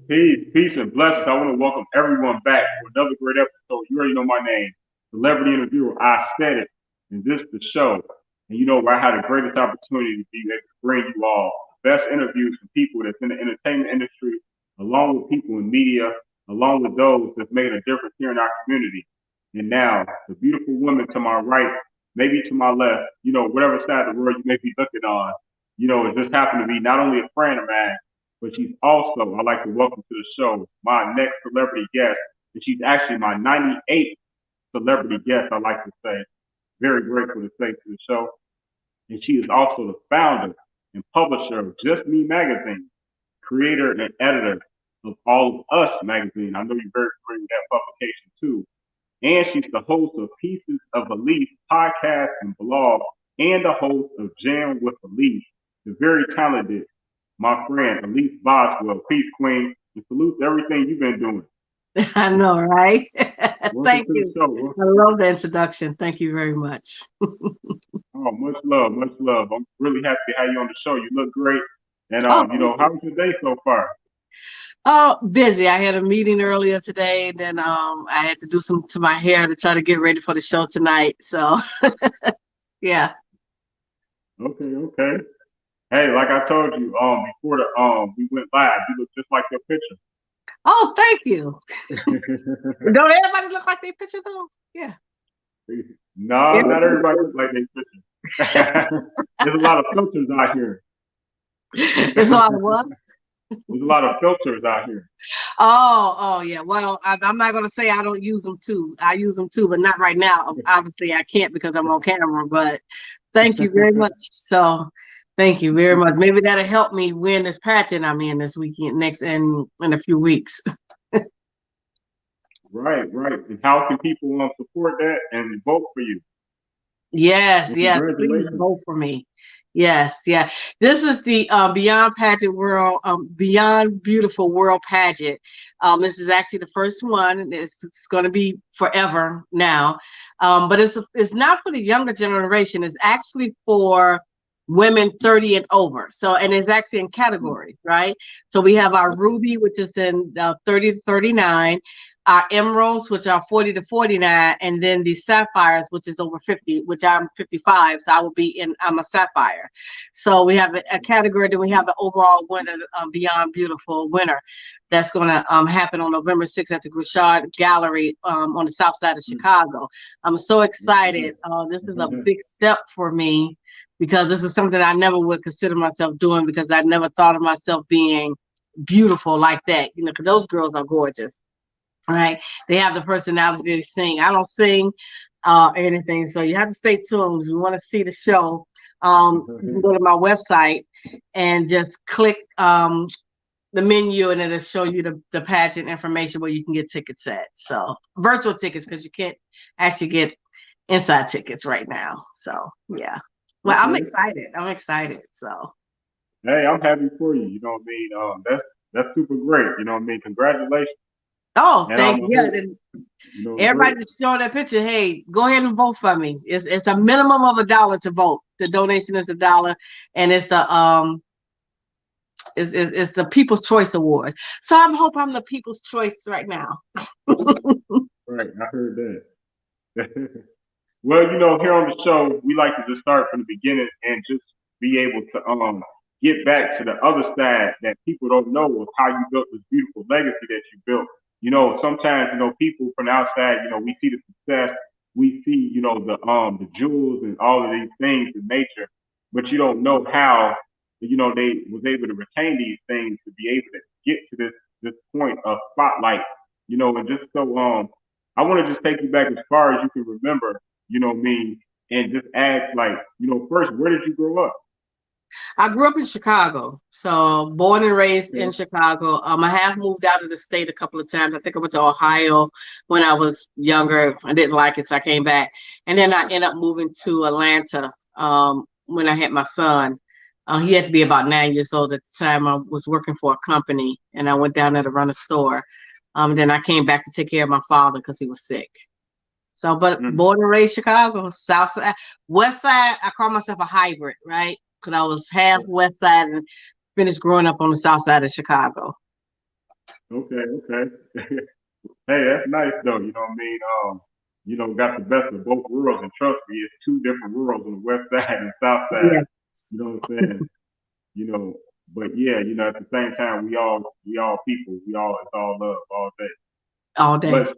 Peace, and blessings. I want to welcome everyone back to another great episode. You already know my name, celebrity interviewer. I said it, and this is the show. And you know where I had the greatest opportunity to be able to bring you all the best interviews from people that's in the entertainment industry, along with people in media, along with those that's made a difference here in our community. And now, the beautiful woman to my right, maybe to my left, whatever side of the world you may be looking on, it just happened to be not only a friend of mine, but she's also, I'd like to welcome to the show my next celebrity guest, and she's actually my 98th celebrity guest, I like to say. Very grateful to say to the show. And she is also the founder and publisher of Just Me Magazine, creator and editor of All of Us magazine. I know you're very familiar with that publication too. And she's the host of Pieces of Belief podcast and blog, and the host of Jam with Belief. The very talented, my friend, Elise Boswell. Peace, Queen, and salute to everything you've been doing. I know, right? Welcome Thank to the you. show. I love the introduction. Thank you very much. Oh, much love, much love. I'm really happy to have you on the show. You look great. And Oh, thank how you. was your day so far? Oh, busy. I had a meeting earlier today. Then I had to do some to my hair to try to get ready for the show tonight. So yeah. Okay, okay. Hey, like I told you, before the we went live, you look just like your Oh, thank you. picture. Don't everybody look like their picture though? Yeah. No, Yeah. not everybody looks like they picture. There's a lot of filters out here. It's a lot of what? There's a lot of filters out here. Oh, yeah. Well, I'm not gonna say I don't use them too. I use them too, but not right now. Obviously, I can't because I'm on camera. But thank you very much. So, thank you very much. Maybe that'll help me win this pageant I'm in this weekend, next in a few weeks. Right, right. And how can people support that and vote for you? Yes, Well, yes. Please congratulations. vote for me. Yes, yeah. This is the Beyond Pageant World, Beyond Beautiful World Pageant. This is actually the first one, and it's going to be forever now. But it's not for the younger generation. It's actually for women 30 and over. So, and it's actually in categories, right? So we have our Okay. Ruby, which is in 30 to 39, our emeralds, which are 40 to 49, and then the sapphires, which is over 50, which I'm 55, so I will be I'm a sapphire. So we have a category, then we have the overall winner, Beyond Beautiful winner. That's going to happen on November 6th at the Grishard Gallery on the south side of Chicago. I'm so excited. This is a big step for me because this is something I never would consider myself doing because I never thought of myself being beautiful like that, because those girls are gorgeous. Right, they have the personality to sing. I don't sing or anything, so you have to stay tuned. If you want to see the show, you can go to my website and just click the menu, and it'll show you the pageant information where you can get tickets at. So virtual tickets, because you can't actually get inside tickets right now. So yeah, well, I'm Okay. excited. I'm excited. So Hey, I'm happy for you. You know what I mean? That's super great. You know what I mean? Congratulations. oh, And thank I you. Yeah, hope then great. everybody that's showing that picture, hey, go ahead and vote for me. It's a minimum of $1 to vote. The donation is $1, and it's the People's Choice Award. So I hope I'm the People's Choice right now. Right, I heard that. Well, here on the show, we like to just start from the beginning and just be able to get back to the other side that people don't know of how you built this beautiful legacy that you built. Sometimes people from the outside, we see the success, we see the jewels and all of these things in nature, but you don't know how they was able to retain these things to be able to get to this point of spotlight. And just so I want to just take you back as far as you can remember, me, and just ask, like, first, where did you grow up? I grew up in Chicago, so born and raised in Okay. Chicago. I have moved out of the state a couple of times. I think I went to Ohio when I was younger. I didn't like it, so I came back, and then I ended up moving to Atlanta when I had my son. He had to be about 9 years old at the time. I was working for a company, and I went down there to run a store. Then I came back to take care of my father because he was sick. So, but Mm, born and raised Chicago, South Side, West Side. I call myself a hybrid, right? Because I was half West Side and finished growing up on the South Side of Chicago. Okay, okay. Hey, that's nice though. You know what I mean? Got the best of both worlds, and trust me, it's two different worlds on the west side and south side. Yes, You know what I'm saying? You know, but yeah, at the same time, we all people. We all it's all love all day. all day. But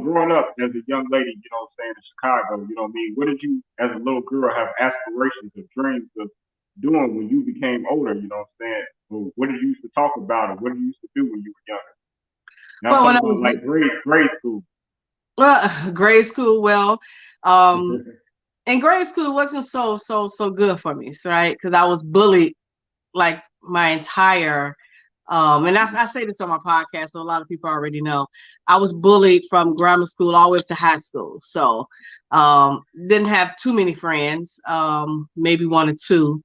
growing up as a young lady, saying in Chicago, you know what I mean? What did you, as a little girl, have aspirations or dreams of doing when you became older? You know what I'm saying? Or what did you used to talk about, or what did you used to do when you were younger? And I'm Well, when talking I about was like grade school. grade school, well, um, in grade school it wasn't so good for me, right? Because I was bullied like my entire and I say this on my podcast, so a lot of people already know. I was bullied from grammar school all the way up to high school. So didn't have too many friends, maybe one or two.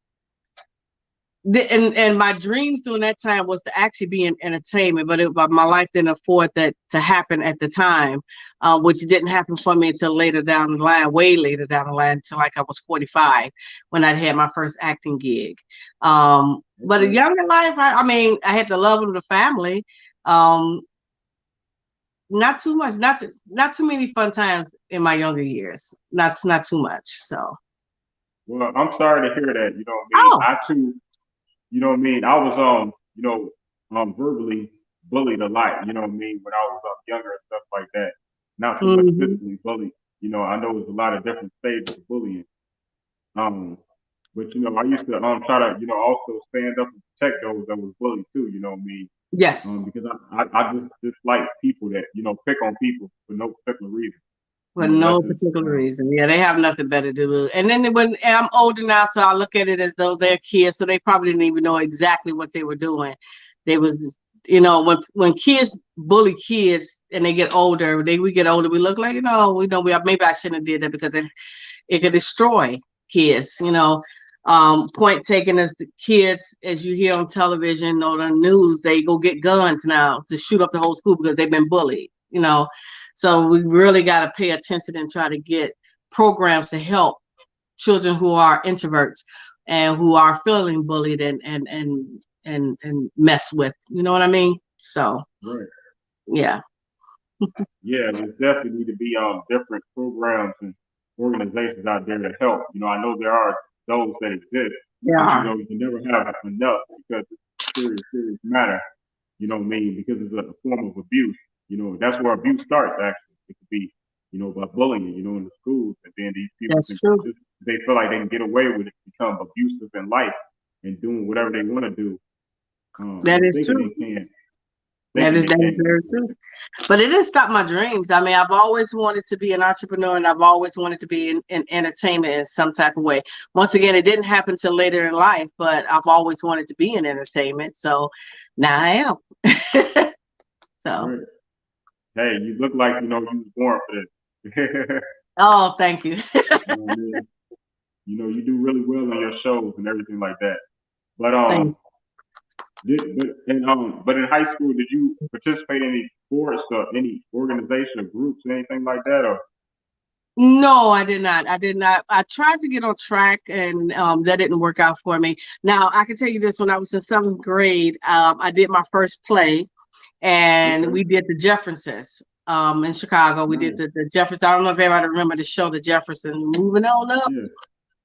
And my dreams during that time was to actually be in entertainment, but my life didn't afford that to happen at the time, which didn't happen for me until later down the line, way later down the line, until like I was 45 when I had my first acting gig. But a Okay. younger life, I mean, I had the love of the family. Um, not too much, not too many fun times in my younger years. Not too much. So, Well, I'm sorry to hear that. You know what I mean? oh, I too, you know what I mean? I was verbally bullied a lot, you know what I mean, when I was younger and stuff like that. Not so much hmm, physically bullied. I know there's a lot of different stages of bullying. Um, but I used to try to, also stand up and protect those that was bullied too, you know what I mean? yes. Because I just dislike people that, pick on people for no particular reason. For That's no just particular reason. Yeah, they have nothing better to do. And then and I'm older now, so I look at it as though they're kids, so they probably didn't even know exactly what they were doing. They was, when kids bully kids and they get older, we get older, we look like, maybe I shouldn't have did that because it could destroy kids. Point taken as the kids, as you hear on television or the news, they go get guns now to shoot up the whole school because they've been bullied. So we really got to pay attention and try to get programs to help children who are introverts and who are feeling bullied and mess with. You know what I mean? So right. yeah, Yeah, there's definitely need to be different programs and organizations out there to help. I know there are those that exist, but yeah, you can never have enough because it's a serious, serious matter. You know what I mean? Because it's a form of abuse. That's where abuse starts. Actually, it could be by bullying. In the schools, and then these people that's can true. just they feel like they can get away with it, become abusive in life, and doing whatever they want to do, That or is true. thinking they That is can. very true. But it didn't stop my dreams. I mean, I've always wanted to be an entrepreneur and I've always wanted to be in entertainment in some type of way. Once again, it didn't happen till later in life, but I've always wanted to be in entertainment. So now I am. So, Right. Hey, you look like you was born for this. oh, thank you. You know what I mean? You do really well on your shows and everything like that. But Thank but in high school, did you participate in any sports or any organization or groups or anything like that? Or No, I did not. I did not. I tried to get on track and that didn't work out for me. Now, I can tell you this, when I was in seventh grade, I did my first play and okay, we did the Jeffersons in Chicago. We did nice, the Jeffersons. I don't know if everybody remember the show, The Jeffersons, moving on up. yeah,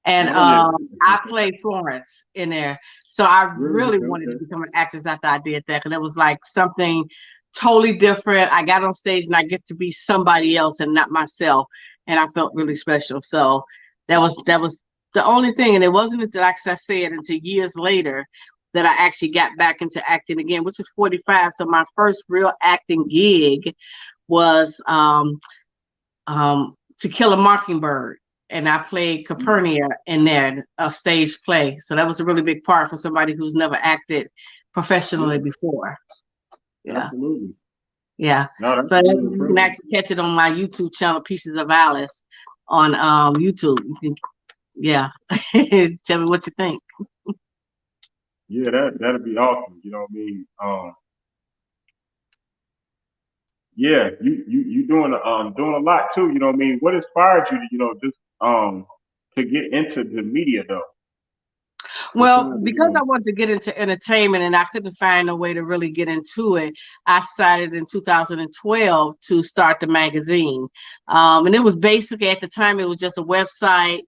And oh yeah, I played Florence in there. So I really, really okay, wanted to okay, become an actress after I did that because it was like something totally different. I got on stage and I get to be somebody else and not myself. And I felt really special. So that was the only thing. And it wasn't until, like I said, until years later that I actually got back into acting again, which is 45. So my first real acting gig was To Kill a Mockingbird, and I played mm, Capernia in there, a stage play. So that was a really big part for somebody who's never acted professionally yeah, before. Yeah, absolutely. yeah. No, that's So really you can impressive. actually catch it on my YouTube channel, Pieces of Alice, on YouTube. Yeah. Tell me what you think. Yeah, that'd be awesome. You know what I mean? Yeah, you doing a lot too. You know what I mean? What inspired you to just to get into the media though? Well, besides, because I wanted to get into entertainment and I couldn't find a way to really get into it, I started in 2012 to start the magazine. And it was basically at the time it was just a website.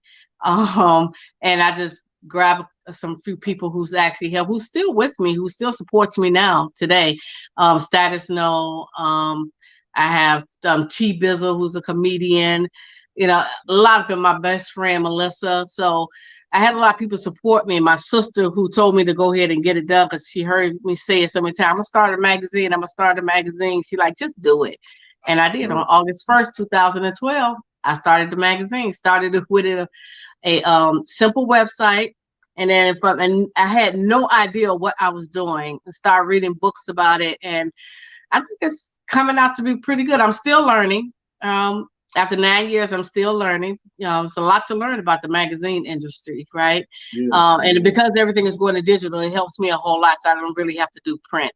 Um, and I just grabbed some few people who's actually helped, who's still with me, who still supports me now today. Status No. I have T Bizzle, who's a comedian. You know, a lot of them, my best friend Melissa. So I had a lot of people support me. My sister, who told me to go ahead and get it done because she heard me say it so many times, I'm gonna start a magazine. I'm gonna start a magazine. She like, just do it. And I did. On right, August 1st, 2012, I started the magazine. Started it with a simple website. And then and I had no idea what I was doing. I started reading books about it. And I think it's coming out to be pretty good. I'm still learning. After 9 years, I'm still learning. It's a lot to learn about the magazine industry, right? yeah, And yeah, because everything is going to digital, it helps me a whole lot. So I don't really have to do print.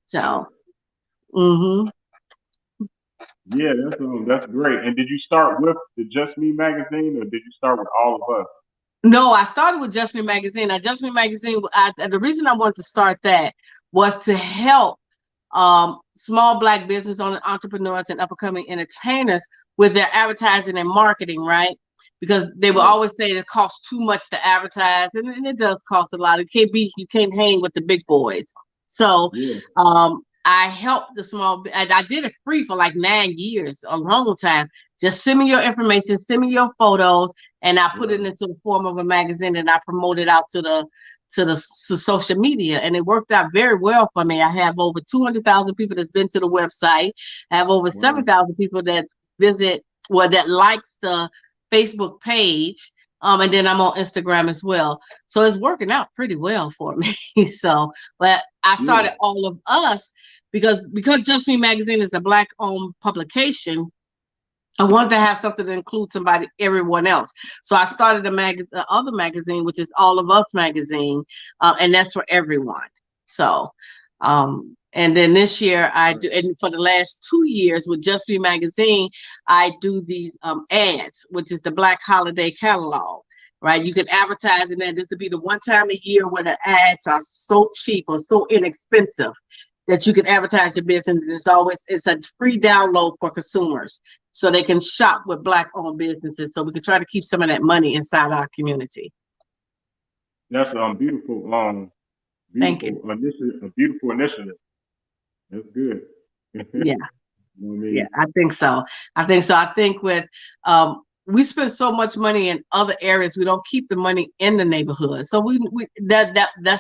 So, mm-hmm. yeah. That's great. And did you start with the Just Me magazine, or did you start with all of us? No, I started with Just Me Magazine. Just Me Magazine, the reason I wanted to start that was to help small Black business owners, entrepreneurs, and up and coming entertainers with their advertising and marketing, right? Because they will Right. always say it costs too much to advertise, and it does cost a lot. You can't hang with the big boys. So Yeah. I helped the small. I did it free for like 9 years, a long time. Just send me your information, send me your photos, and I put it Right. into the form of a magazine, and I promote it out to social media, and it worked out very well for me. I have over 200,000 people that's been to the website. I have over Wow. 7,000 people that visit, well, that likes the Facebook page. And then I'm on Instagram as well. So it's working out pretty well for me. So, but I Yeah. started All of Us because Just Me Magazine is a Black owned publication. I wanted to have something to include everyone else. So I started other magazine, which is All of Us magazine, and that's for everyone. So, and then this year I Right. do, and for the last 2 years with Just Be Magazine, I do these ads, which is the Black Holiday Catalog. Right, you can advertise in that. This would be the one time a year where the ads are so cheap or so inexpensive that you can advertise your business. It's a free download for consumers so they can shop with Black owned businesses. So we can try to keep some of that money inside our community. That's beautiful. Thank you. Beautiful initiative. A beautiful initiative. That's good. You Yeah, know what I yeah, mean? I think so. I think with we spend so much money in other areas, we don't keep the money in the neighborhood. So we that's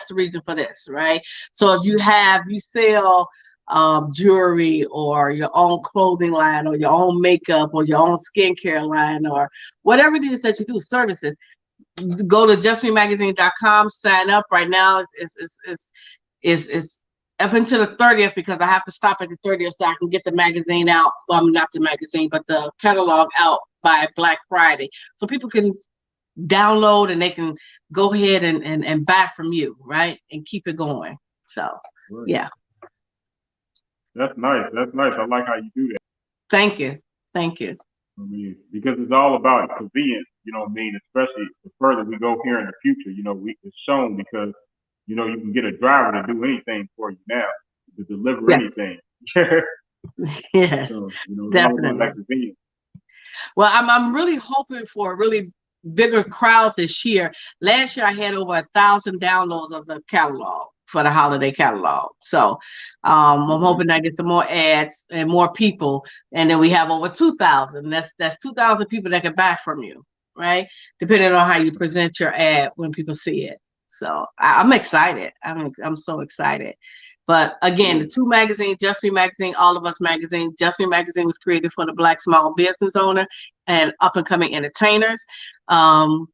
the reason for this, right? So if you sell jewelry or your own clothing line or your own makeup or your own skincare line or whatever it is that you do, services, go to justmemagazine.com, sign up right now. It's up until the 30th because I have to stop at the 30th so I can get the magazine out. Well, not the magazine, but the catalog out by Black Friday. So people can download and they can go ahead and buy from you, right? And keep it going. So, Right. yeah. That's nice. That's nice. I like how you do that. Thank you. Thank you. I mean, because it's all about convenience. You know what I mean? Especially the further we go here in the future. It's shown because you can get a driver to do anything for you now, to deliver Yes. anything. Yes. So it's all about Definitely. that convenience. Well, I'm really hoping for a really bigger crowd this year. Last year I had over 1,000 downloads of the catalog for the holiday catalog. So I'm Okay. hoping I get some more ads and more people. And then we have over 2,000. That's 2,000 people that can buy from you, right? Depending on how you present your ad when people see it. So I'm excited. I'm so excited. But again, Yeah. the two magazines, Just Me Magazine, All of Us Magazine. Just Me Magazine was created for the Black small business owner and up and coming entertainers. Um,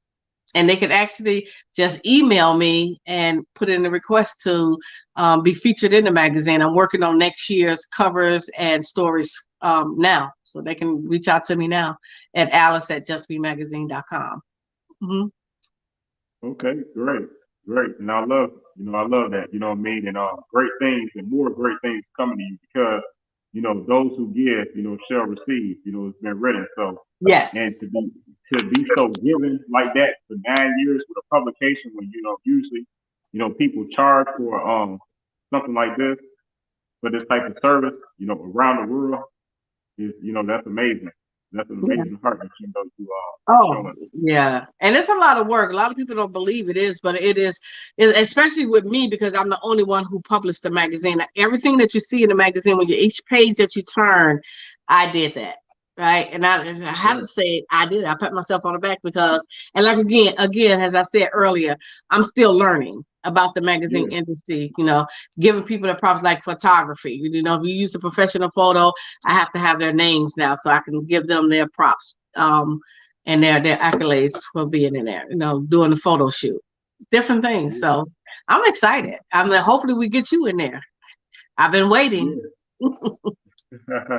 and they could actually just email me and put in a request to be featured in the magazine. I'm working on next year's covers and stories now. So they can reach out to me now at alice@justbemagazine.com. Mm-hmm. Okay. Great. Great. And I love that. You know what I mean? And great things and more great things coming to you because those who give, shall receive. It's been written. So, and Yes. to be so given like that for 9 years with a publication when usually people charge for something like this for this type of service, around the world is that's amazing. That's an Yeah. amazing heart that you Oh, showing. yeah. And it's a lot of work. A lot of people don't believe it is, but it is, especially with me because I'm the only one who published the magazine. Everything that you see in the magazine, when each page that you turn, I did that. Right. And I have to Right. say I did. I pat myself on the back because, and like again, as I said earlier, I'm still learning about the magazine Yeah. industry, giving people the props like photography. If you use a professional photo, I have to have their names now so I can give them their props. And their accolades for being in there, doing the photo shoot, different things. Yeah. So I'm excited. I'm like, hopefully we get you in there. I've been waiting. Yeah.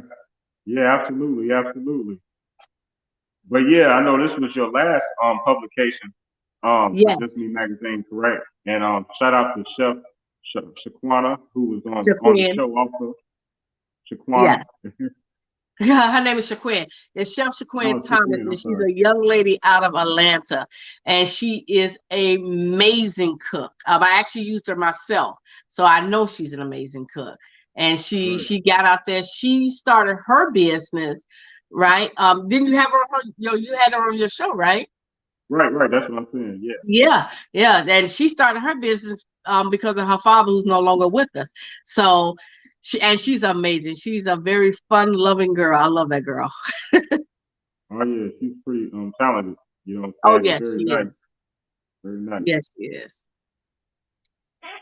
Yeah. Absolutely. Absolutely. But yeah, I know this was your last publication for Just Me Yes, Magazine, correct? And shout out to Chef Shaquana, who was on the Shaquin. show also. Yeah. Shaquana. Yeah, her name is Shaquin. It's Chef Shaquin Oh, Thomas, Shaquana, and I'm she's sorry. a young lady out of Atlanta, and she is an amazing cook. I actually used her myself, so I know she's an amazing cook. And she Right. she got out there. She started her business, right? Didn't you have her on you had her on your show, right? Right, right. That's what I'm saying. Yeah. Yeah, yeah. And she started her business because of her father who's no longer with us. So she's amazing. She's a very fun loving girl. I love that girl. Oh yeah, she's pretty talented. Oh And yes, very she nice. is. Very nice. Yes, she is.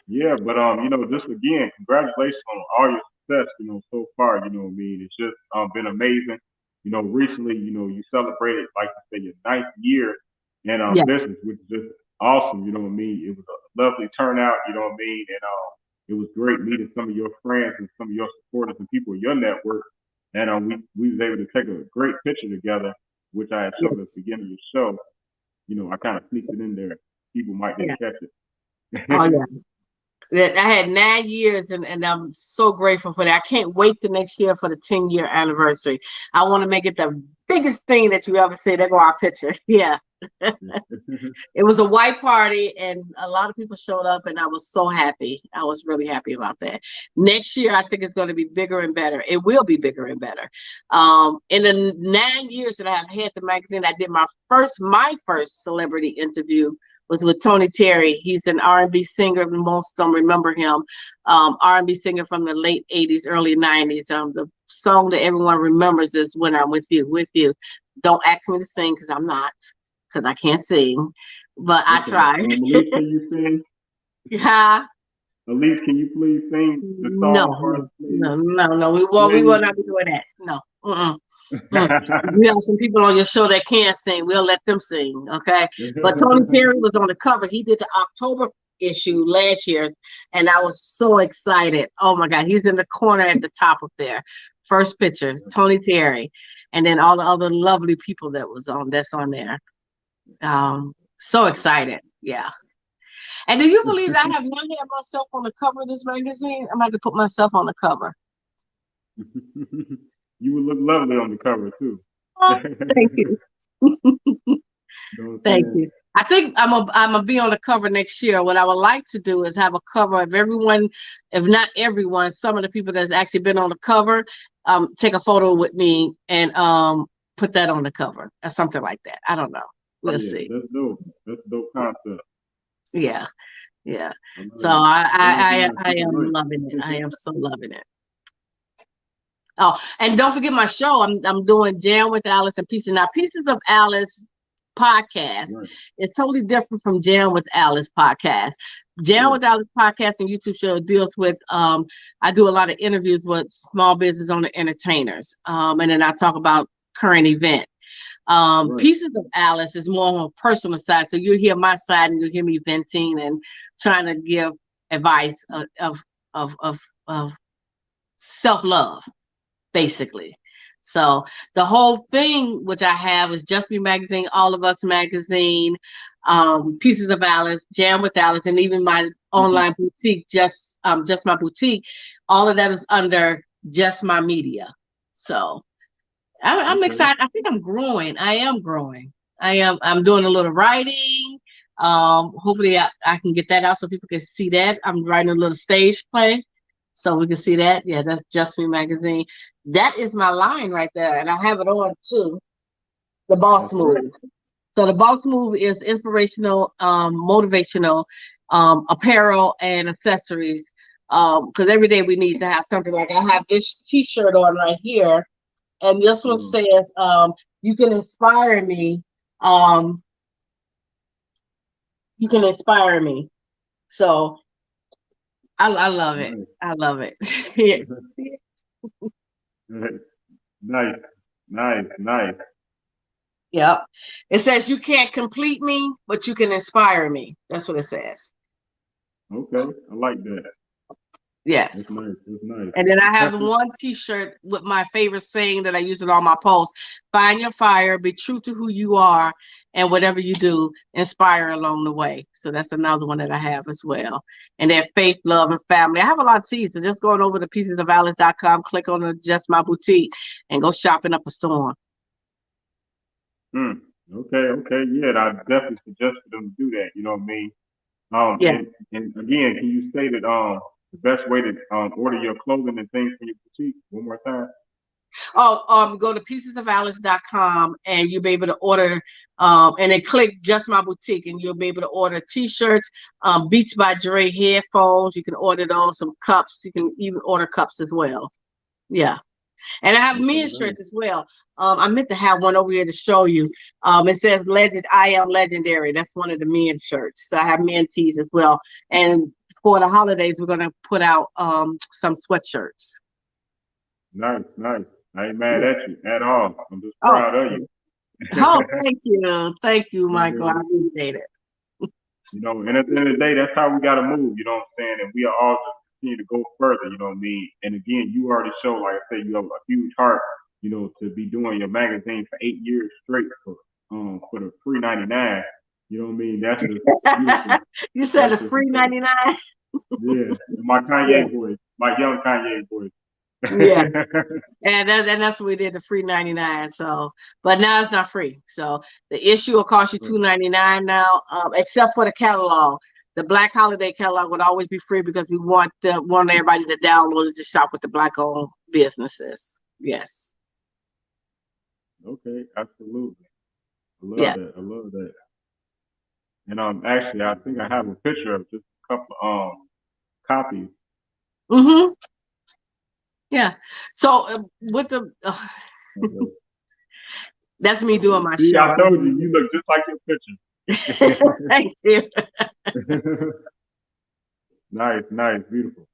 Yeah, but just again, congratulations on all your success, so far, what I mean. It's just been amazing. Recently, you celebrated, like you say, your ninth year in Yes, business, which is just awesome, what I mean. It was a lovely turnout, what I mean, and it was great meeting some of your friends and some of your supporters and people in your network. And we was able to take a great picture together, which I had showed at yes. the beginning of the show. I kind of sneaked it in there. People might Yeah. didn't catch Oh it. yeah. I had 9 years and I'm so grateful for that. I can't wait to next year for the 10-year anniversary. I want to make it the biggest thing that you ever see. There go our picture. Yeah. It was a white party and a lot of people showed up and I was so happy. I was really happy about that. Next year, I think it's going to be bigger and better. It will be bigger and better. In the 9 years that I've had the magazine, I did my first celebrity interview was with Tony Terry. He's an R&B singer. Most don't remember him. R&B singer from the late 80s, early 90s. The song that everyone remembers is When I'm With You, With You. Don't ask me to sing because I'm not, because I can't sing, but I Okay. try. Elise, can you sing? Yeah. Elise, can you please sing the No, song for us, no, please? no, no, no. We will Please. not be doing that. No. Mm-mm. Mm. We have some people on your show that can sing. We'll let them sing, okay? But Tony Terry was on the cover. He did the October issue last year, and I was so excited. Oh my God, he's in the corner at the top of there. First picture, Tony Terry, and then all the other lovely people that's on there. So excited. Yeah. And do you believe I have not had myself on the cover of this magazine? I'm about to put myself on the cover. You would look lovely on the cover too. Oh, thank You you. know what I'm Thank saying? you. I think I'm gonna be on the cover next year. What I would like to do is have a cover of everyone, if not everyone, some of the people that's actually been on the cover, take a photo with me and put that on the cover or something like that. I don't know. Oh We'll yeah, see. that's dope. That's a dope concept. Yeah, yeah. I So love it. I Bring it I to I, life. I Keep it am light. loving it. I am so loving it. Oh, and don't forget my show. I'm doing Jam with Alice and Pieces. Now, Pieces of Alice podcast Right. is totally different from Jam with Alice podcast. Jam Yeah. with Alice podcast and YouTube show deals with I do a lot of interviews with small business owner entertainers. And then I talk about current event. Right. Pieces of Alice is more on a personal side. So you'll hear my side and you'll hear me venting and trying to give advice of self-love basically. So the whole thing, which I have, is Just Me Magazine, All of Us Magazine, Pieces of Alice, Jam with Alice, and even my Hmm. online boutique, just My Boutique. All of that is under Just My Media. So I'm Okay. excited. I think I'm growing. I am growing. I'm doing a little writing. Hopefully I can get that out so people can see that. I'm writing a little stage play so we can see that. Yeah, that's Just Me magazine. That is my line right there. And I have it on too. The Boss That's right. Move. So the Boss Move is inspirational, motivational, apparel and accessories. Because every day we need to have something. Like I have this T-shirt on right here, and this one Mm. says, "You can inspire me. Um, you can inspire me." So I love it. Nice. I love it. Yeah. Nice. Nice. Nice. Yep. It says you can't complete me, but you can inspire me. That's what it says. Okay. I like that. That's Yes. nice. That's nice. And then I have Especially, one T-shirt with my favorite saying that I use it on my posts: "Find your fire, be true to who you are, and whatever you do, inspire along the way." So that's another one that I have as well. And then faith, love, and family. I have a lot of teas. So just going over to piecesofalice.com, click on the Just My Boutique, and go shopping up a storm. mm, okay. Okay. Yeah. I definitely suggest for them to do that. You know what I mean? Yeah. And again, can you say that the best way to order your clothing and things from your boutique one more time? Oh, go to piecesofalice.com and you'll be able to order, and then click Just My Boutique, and you'll be able to order T-shirts, Beats by Dre headphones. You can order those, some cups. You can even order cups as well. Yeah. And I have Okay. men's Nice. shirts as well. I meant to have one over here to show you. It says "Legend, I am legendary." That's one of the men's shirts. So I have men tees as well. And for the holidays, we're gonna put out some sweatshirts. Nice. Nice. I ain't mad Yeah. at you at all. I'm just Oh, proud of you. oh, thank you, You know what I Michael. I mean? appreciate it. You know, and at the end of the day, that's how we got to move. You know what I'm saying? And we are all just continue to go further. You know what I mean? And again, you already show, like I said, you have a huge heart. You know, to be doing your magazine for 8 years straight for the free 99. You know what I mean? That's just beautiful. You said That's a just free incredible. 99. Yeah, my Yeah, Kanye voice, my young Kanye voice. yeah. And that's what we did, the free 99. So, but now it's not free. So the issue will cost you $2.99 now, except for the catalog. The Black Holiday catalog would always be free because we want everybody to download it to shop with the Black owned businesses. Yes. Okay, absolutely. I love Yeah. that. I love that. And actually, I think I have a picture of just a couple copies. Mm-hmm. Yeah. So with the Okay. that's me doing my See, show. I I told you, mean, you look just like your thank you. picture. Nice, nice, beautiful.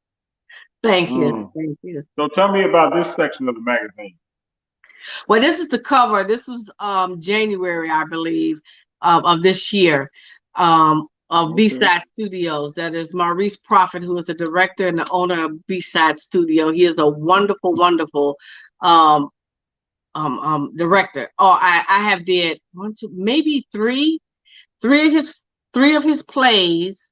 Thank you. Um, Thank you. so tell me about this section of the magazine. Well, this is the cover. This was January, I believe, of this year, of Okay, B-Side Studios. That is Maurice Prophet, who is the director and the owner of B-Side Studio. He is a wonderful, wonderful um, director. Oh, I have did one, two, maybe three of his three of his plays,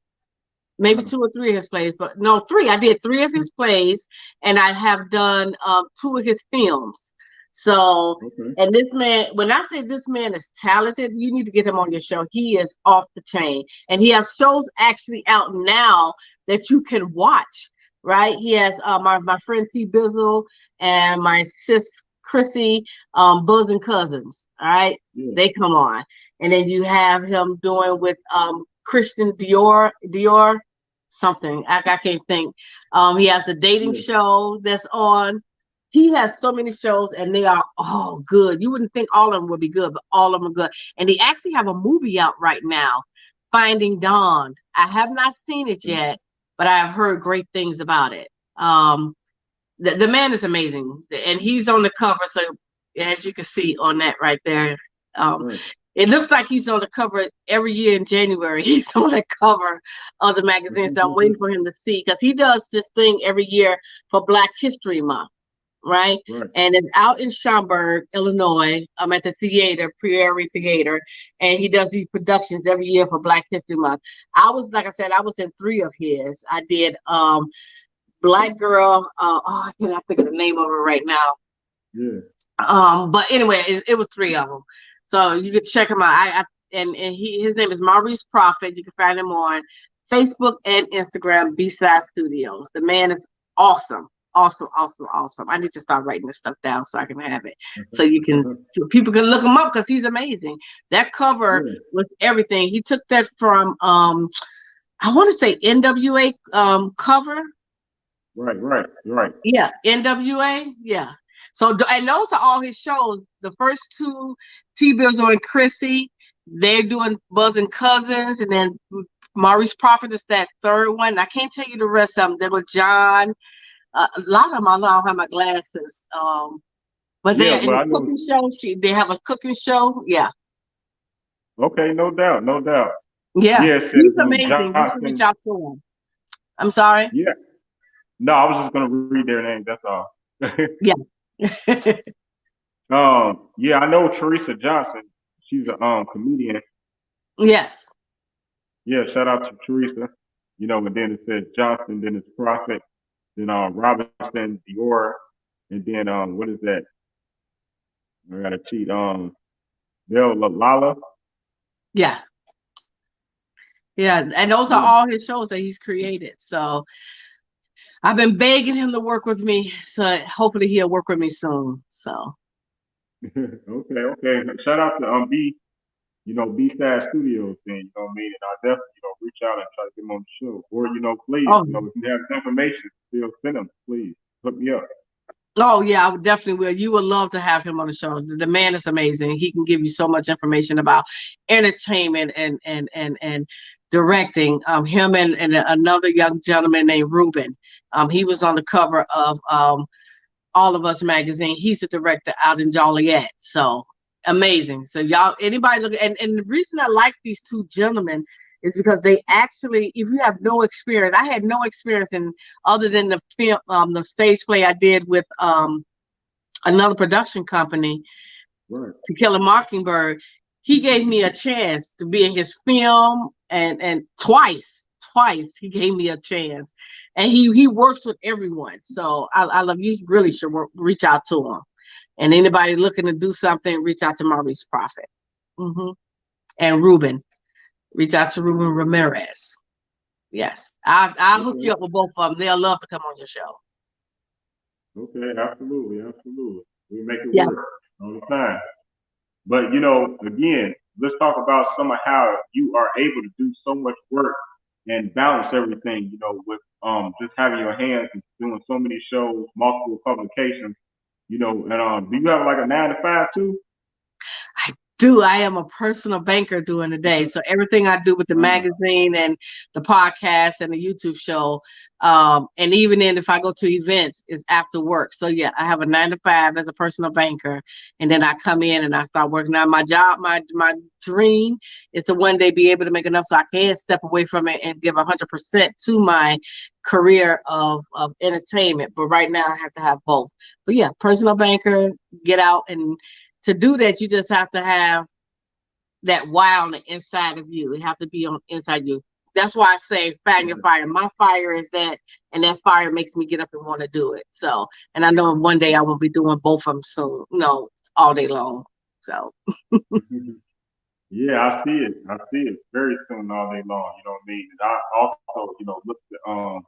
maybe wow, two or three of his plays, but no, three. I did three of his plays, and I have done two of his films. So, okay, and this man, when I say this man is talented, you need to get him on your show. He is off the chain, and he has shows actually out now that you can watch. Right? He has my friend T Bizzle and my sis Chrissy, Buzz and Cousins. All right, yeah, they come on, and then you have him doing with Christian Dior something. I can't think. He has the dating yeah, show that's on. He has so many shows, and they are all good. You wouldn't think all of them would be good, but all of them are good. And they actually have a movie out right now, Finding Dawn. I have not seen it okay, yet, but I have heard great things about it. The man is amazing, and he's on the cover. So as you can see on that right there, um, right, it looks like he's on the cover every year in January. He's on the cover of the magazine. So I'm waiting for him to see, because he does this thing every year for Black History Month, right? right, And it's out in Schaumburg, Illinois. I'm at the theater, Prairie Theater, and he does these productions every year for Black History Month. I was, like I said, I was in three of his. I did black girl. Oh, I cannot think of the name of her right now. Yeah. But anyway, it was three of them. So you can check him out. And his name is Maurice Prophet. You can find him on Facebook and Instagram, B-Side Studios. The man is awesome. Awesome, awesome, awesome. I need to start writing this stuff down so I can have it. So people can look him up because he's amazing. That cover was everything. He took that from I want to say NWA cover. Right. Yeah, NWA. Yeah. So, and those are all his shows. The first two, T-Bills and Chrissy, they're doing Buzz and Cousins, and then Maurice Prophet is that third one. I can't tell you the rest of them. There was John. A lot of them, I don't have my glasses. But they're in the cooking show. They have a cooking show. Yeah. Okay, no doubt. Yeah. Yes, He's amazing. You should reach out to him. I'm sorry. Yeah. No, I was just gonna read their name. That's all. Yeah. Yeah, I know Teresa Johnson. She's a comedian. Yes. Yeah, shout out to Teresa. And then it says Johnson, then it's Prophet, then Robinson, Dior, and then what is that? I gotta cheat. Bell Lala. Yeah. Yeah, and those are all his shows that he's created. So I've been begging him to work with me. So hopefully he'll work with me soon. So okay. Shout out to B-Side Studios then, you know what I mean? And I'll definitely, reach out and try to get him on the show. Or, please, if you have information, still send them, please. Hook me up. Oh yeah, I would definitely will. You would love to have him on the show. The man is amazing. He can give you so much information about entertainment and directing. Him and another young gentleman named Ruben. He was on the cover of All of Us magazine. He's the director out in Joliet. So amazing. So y'all, anybody look, and the reason I like these two gentlemen is because they actually, if you have no experience, I had no experience in other than the film, the stage play I did with another production company, To Kill a Mockingbird. He gave me a chance to be in his film, and twice he gave me a chance, and he works with everyone. So I love you. Really should reach out to him, and anybody looking to do something, reach out to Maurice Prophet, and Ruben. Reach out to Ruben Ramirez. Yes, I'll hook you up with both of them. They'll love to come on your show. Okay, absolutely. We make it work all the time. But again, let's talk about some of how you are able to do so much work and balance everything. With just having your hands and doing so many shows, multiple publications. And do you have like a 9 to 5 too? I am a personal banker during the day. So everything I do with the magazine and the podcast and the YouTube show, and even then if I go to events, is after work. So yeah, I have a 9 to 5 as a personal banker, and then I come in and I start working on my job. My dream is to one day be able to make enough so I can step away from it and give 100% to my career of entertainment. But right now I have to have both. But yeah, personal banker, get out, and to do that, you just have to have that wow on the inside of you. It have to be on inside you. That's why I say find your fire. My fire is that, and that fire makes me get up and want to do it. So, and I know one day I will be doing both of them soon. All day long. So. Yeah, I see it very soon, all day long. You know what I mean? And I also, look to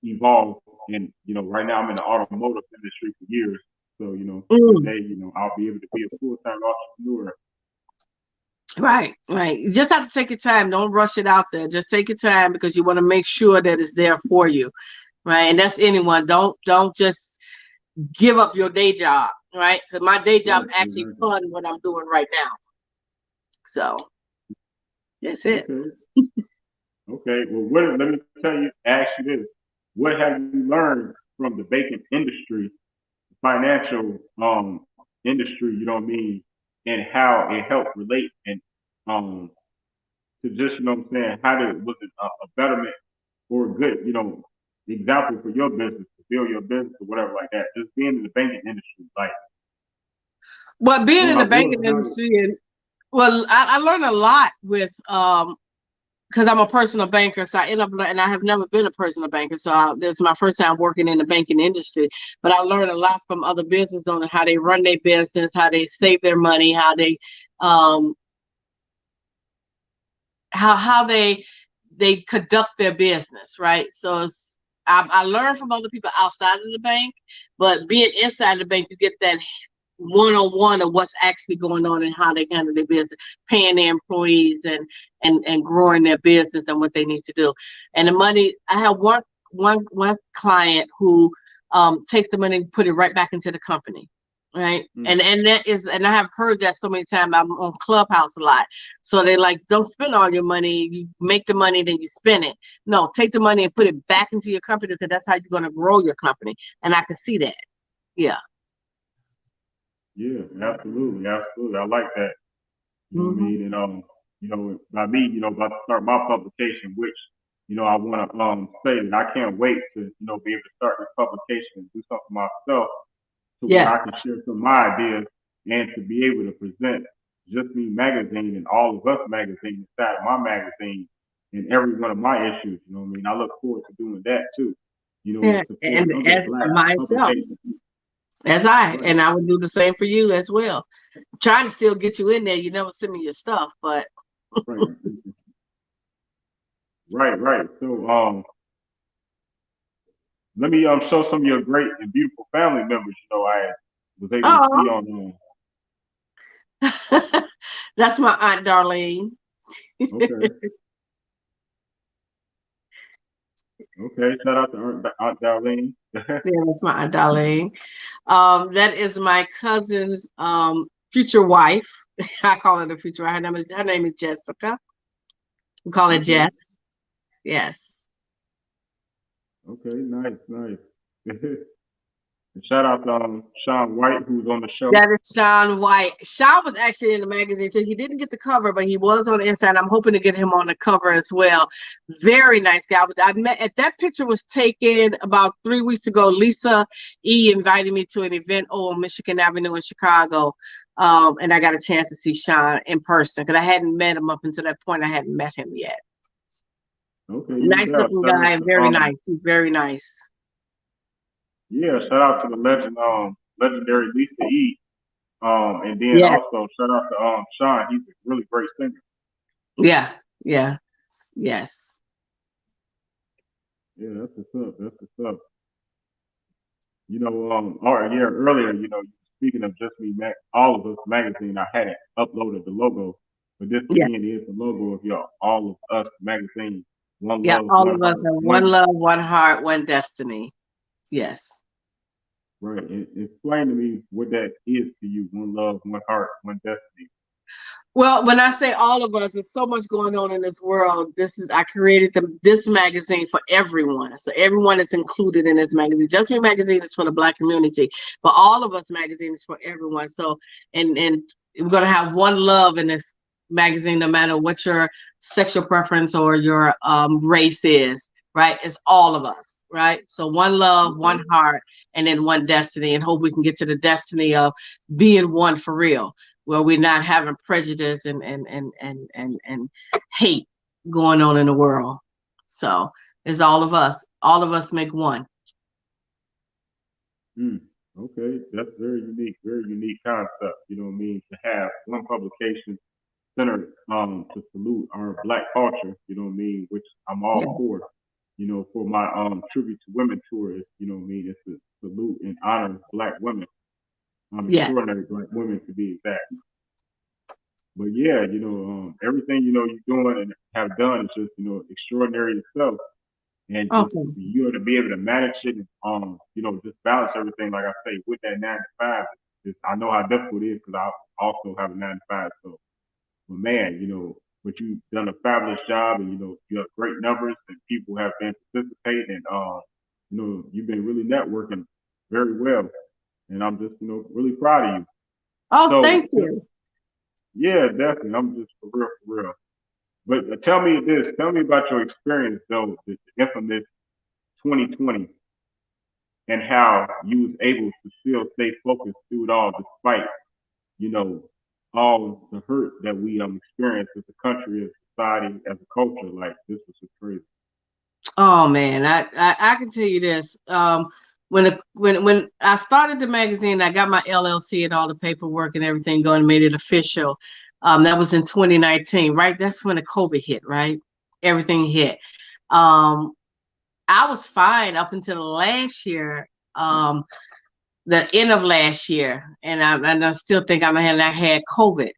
evolve. And right now I'm in the automotive industry for years. So one day, I'll be able to be a full-time entrepreneur. Right. You just have to take your time. Don't rush it out there. Just take your time because you want to make sure that it's there for you, right? And that's anyone. Don't just give up your day job, right? Because my day job actually fun what I'm doing right now. So that's it. Okay. Well, let me ask you this: what have you learned from the banking industry, financial industry? You know what I mean, and how it helped relate and to just what I'm saying, was it a betterment or a good example for your business to build your business or whatever like that? Just being in the banking industry, like. Well, being in the banking industry, and I learned a lot with because I'm a personal banker, so I end up, and I have never been a personal banker, so this is my first time working in the banking industry. But I learned a lot from other business owners, how they run their business, how they save their money, um, how they conduct their business, right? So I learned from other people outside of the bank, but being inside the bank, you get that one-on-one of what's actually going on and how they handle their business, paying their employees and growing their business and what they need to do. And the money, I have one client who takes the money and put it right back into the company. Right. And that is, and I have heard that so many times. I'm on Clubhouse a lot. So they like, don't spend all your money. You make the money, then you spend it. No, take the money and put it back into your company, because that's how you're going to grow your company. And I can see that. Yeah. Yeah, absolutely, absolutely. I like that. You know what I Mm-hmm. mean? And by me, about to start my publication, which I want to say that I can't wait to be able to start this publication and do something myself, to where Yes. I can share some of my ideas and to be able to present Just Me magazine and All of Us magazine inside my magazine and every one of my issues. You know what I mean? I look forward to doing that too. And Yeah. support And other as Black myself, publications. Right, and I would do the same for you as well. I'm trying to still get you in there. You never send me your stuff, but right, right. So let me show some of your great and beautiful family members. I was able to oh, see on. that's my Aunt Darlene. Okay, okay. Shout out to Aunt Darlene. Yeah, that's my Aunt Darlene. That is my cousin's future wife. I call her the future wife. Her name is Jessica. We call her Okay, Jess. Yes. okay. Nice. And shout out to Sean White, who's on the show. That is Sean White. Sean was actually in the magazine too. He didn't get the cover, but he was on the inside. I'm hoping to get him on the cover as well. Very nice guy. I met at that picture was taken about 3 weeks ago. Lisa E invited me to an event on Michigan Avenue in Chicago. And I got a chance to see Sean in person because I hadn't met him up until that point. I hadn't met him yet. Okay, no Nice doubt. looking Shout out guy, to very nice. He's very nice. yeah, shout out to the legendary Lisa E. And then Yes. also shout out to Sean. He's a really great singer. Yeah. Yeah. Yes. Yeah, that's what's up. That's what's up. Or yeah, earlier, speaking of Just Me, All of Us magazine, I hadn't uploaded the logo, but this again Yes. is the logo of your All of Us magazine. One Yeah, love, all one of us heart, have one one love, one heart, one destiny. Yes. right. Explain to me what that is to you. One love, one heart, one destiny. Well, when I say all of us, there's so much going on in this world. I created this magazine for everyone. So everyone is included in this magazine. Just Me magazine is for the Black community, but All of Us magazine is for everyone. So and we're gonna have one love in this magazine, no matter what your sexual preference or your race is, right? It's all of us, right? So one love, one Okay. heart, and then one destiny, and hope we can get to the destiny of being one for real, where we're not having prejudice and hate going on in the world. So it's all of us. All of us make one. Hmm. Okay, that's very unique concept. You know what I mean? To have one publication centered to salute our Black culture. You know what I mean? Which I'm Yeah. all for. For my tribute to women tour is, you know what I mean? It's to salute and honor Black women, Yes. extraordinary Black women to be exact. But yeah, everything you're doing and have done is just extraordinary itself, and just Okay. to be able to manage it and just balance everything. Like I say, with that 9 to 5, I know how difficult it is because I also have a 9 to 5. So, but man, but you've done a fabulous job, and you have great numbers, and people have been participating, and you've been really networking very well, and I'm just really proud of you. Oh, So thank you. yeah, definitely, I'm just for real. But tell me this, tell me about your experience though, the infamous 2020, and how you was able to still stay focused through it all, despite you know all the hurt that we experienced as a country, society, as a culture. Like this was just crazy. Oh man, I can tell you this. When I started the magazine, I got my LLC and all the paperwork and everything going, and made it official. That was in 2019, right? That's when the COVID hit, right? Everything hit. Um, I was fine up until last year, the end of last year, and I still think I had COVID,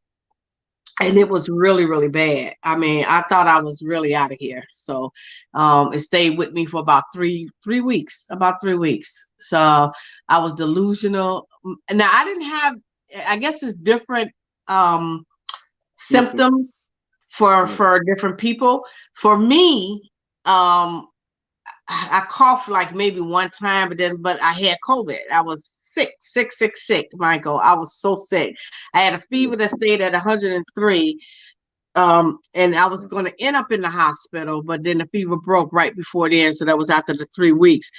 and it was really really bad. I mean, I thought I was really out of here. So it stayed with me for about three weeks, about 3 weeks. So I was delusional. Now I didn't have, I guess it's different Symptoms. symptoms for Yeah. different people. For me, I coughed like maybe one time, but I had COVID. I was sick, Michael. I was so sick. I had a fever that stayed at 103. And I was going to end up in the hospital, but then the fever broke right before the end. So that was after the 3 weeks.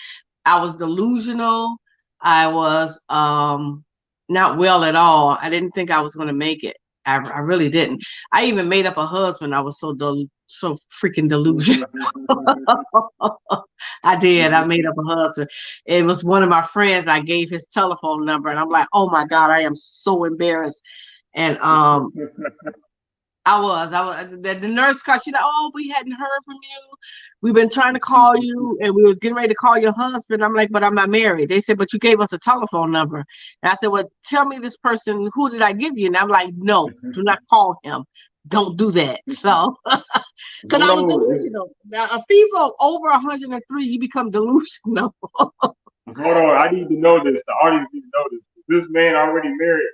I was delusional. I was not well at all. I didn't think I was going to make it. I really didn't. I even made up a husband. I was so freaking delusional. I did. I made up a husband. It was one of my friends. I gave his telephone number, and I'm like, oh my God, I am so embarrassed. And I was. The nurse called. She like, oh, we hadn't heard from you. We've been trying to call you, and we was getting ready to call your husband. I'm like, but I'm not married. They said, but you gave us a telephone number. And I said, well, tell me this person. Who did I give you? And I'm like, no, do not call him. Don't do that. So, because I was Hold on. delusional. Now, a fever of over 103, you become delusional. Hold on. I need to know this. The audience need to know this. Is this man already married?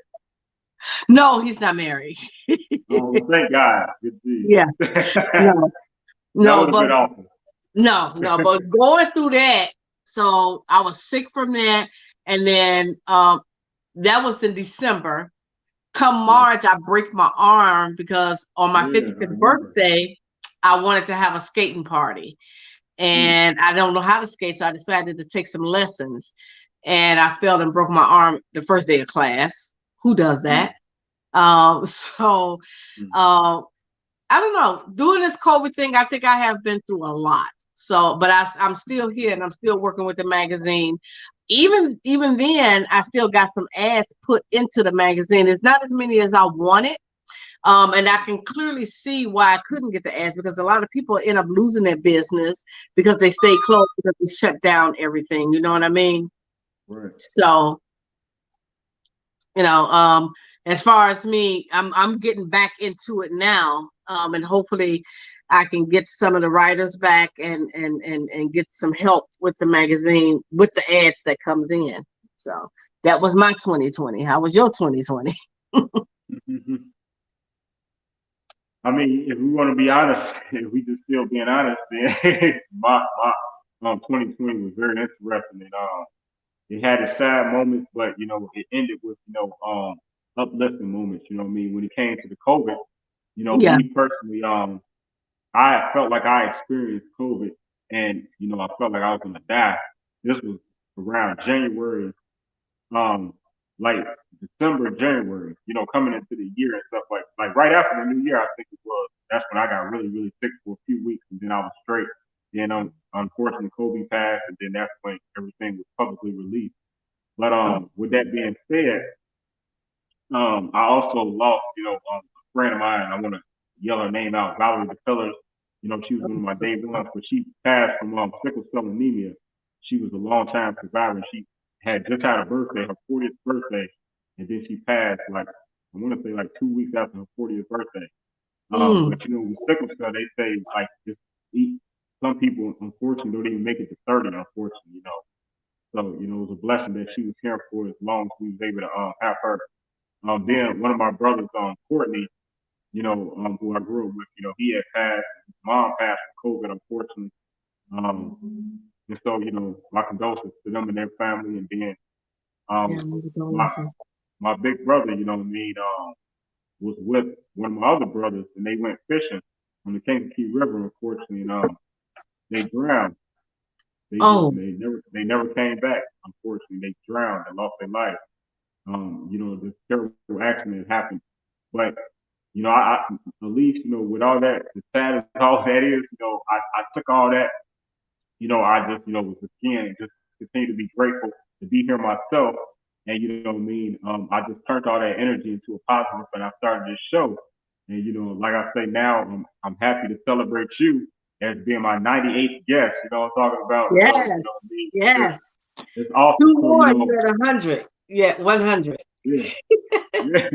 No, he's not married. Oh, well, thank God. Good deed. Yeah, That no, no, would have but been awful. no, but going through that, so I was sick from that, and then that was in December. Come March, I break my arm because on my Yeah, I 55th remember. birthday, I wanted to have a skating party, Mm. and I don't know how to skate, so I decided to take some lessons, and I fell and broke my arm the first day of class. Who does Mm. that? So Mm. uh, I don't know. Doing this COVID thing, I think I have been through a lot. So, but I'm still here and I'm still working with the magazine. Even then, I still got some ads put into the magazine. It's not as many as I wanted. And I can clearly see why I couldn't get the ads because a lot of people end up losing their business because they stay closed because they shut down everything. You know what I mean? Right. So, you know, as far as me, I'm getting back into it now, and hopefully I can get some of the writers back and get some help with the magazine with the ads that comes in. So that was my 2020. How was your 2020? I mean, if we want to be honest, if we just still being honest, then my 2020 was very interesting, and it had its sad moments, but it ended with uplifting moments. You know what I mean? When it came to the COVID, Yeah. me personally, I felt like I experienced COVID, and I felt like I was gonna die. This was around January, um, like December, January. Coming into the year and stuff like right after the new year, I think it was. That's when I got really, really sick for a few weeks, and then I was straight. Then unfortunately, Kobe passed, and then that's when everything was publicly released. But Oh, with that being said, I also lost, a friend of mine. I want to yell her name out, Valerie DePillars. She was one of my so day ones, but she passed from sickle cell anemia. She was a long time survivor. She had just had a birthday, her 40th birthday, and then she passed like I want to say like 2 weeks after her 40th birthday. mm, But with sickle cell, they say like just eat. Some people unfortunately don't even make it to 30. Unfortunately. So it was a blessing that she was here for as long as we was able to have her. Then one of my brothers, Courtney, who I grew up with, he had passed. His mom passed from COVID, unfortunately. Um, and so, my condolences to them and their family. And then yeah, um, my my big brother, you know what I mean, was with one of my other brothers, and they went fishing on the Kankakee River, unfortunately, and they drowned. oh, They never came back. Unfortunately, they drowned and lost their life. This terrible accident happened, but at least, with all that, as sad as all that is, I took all that, I just, was again, just continue to be grateful to be here myself. And, what I mean? I just turned all that energy into a positive and I started this show. And, like I say now, I'm happy to celebrate you as being my 98th guest, I'm talking about. So, Yes, it's, yes. it's awesome. Two So, more, you're at 100. Yeah, 100. yeah, yeah.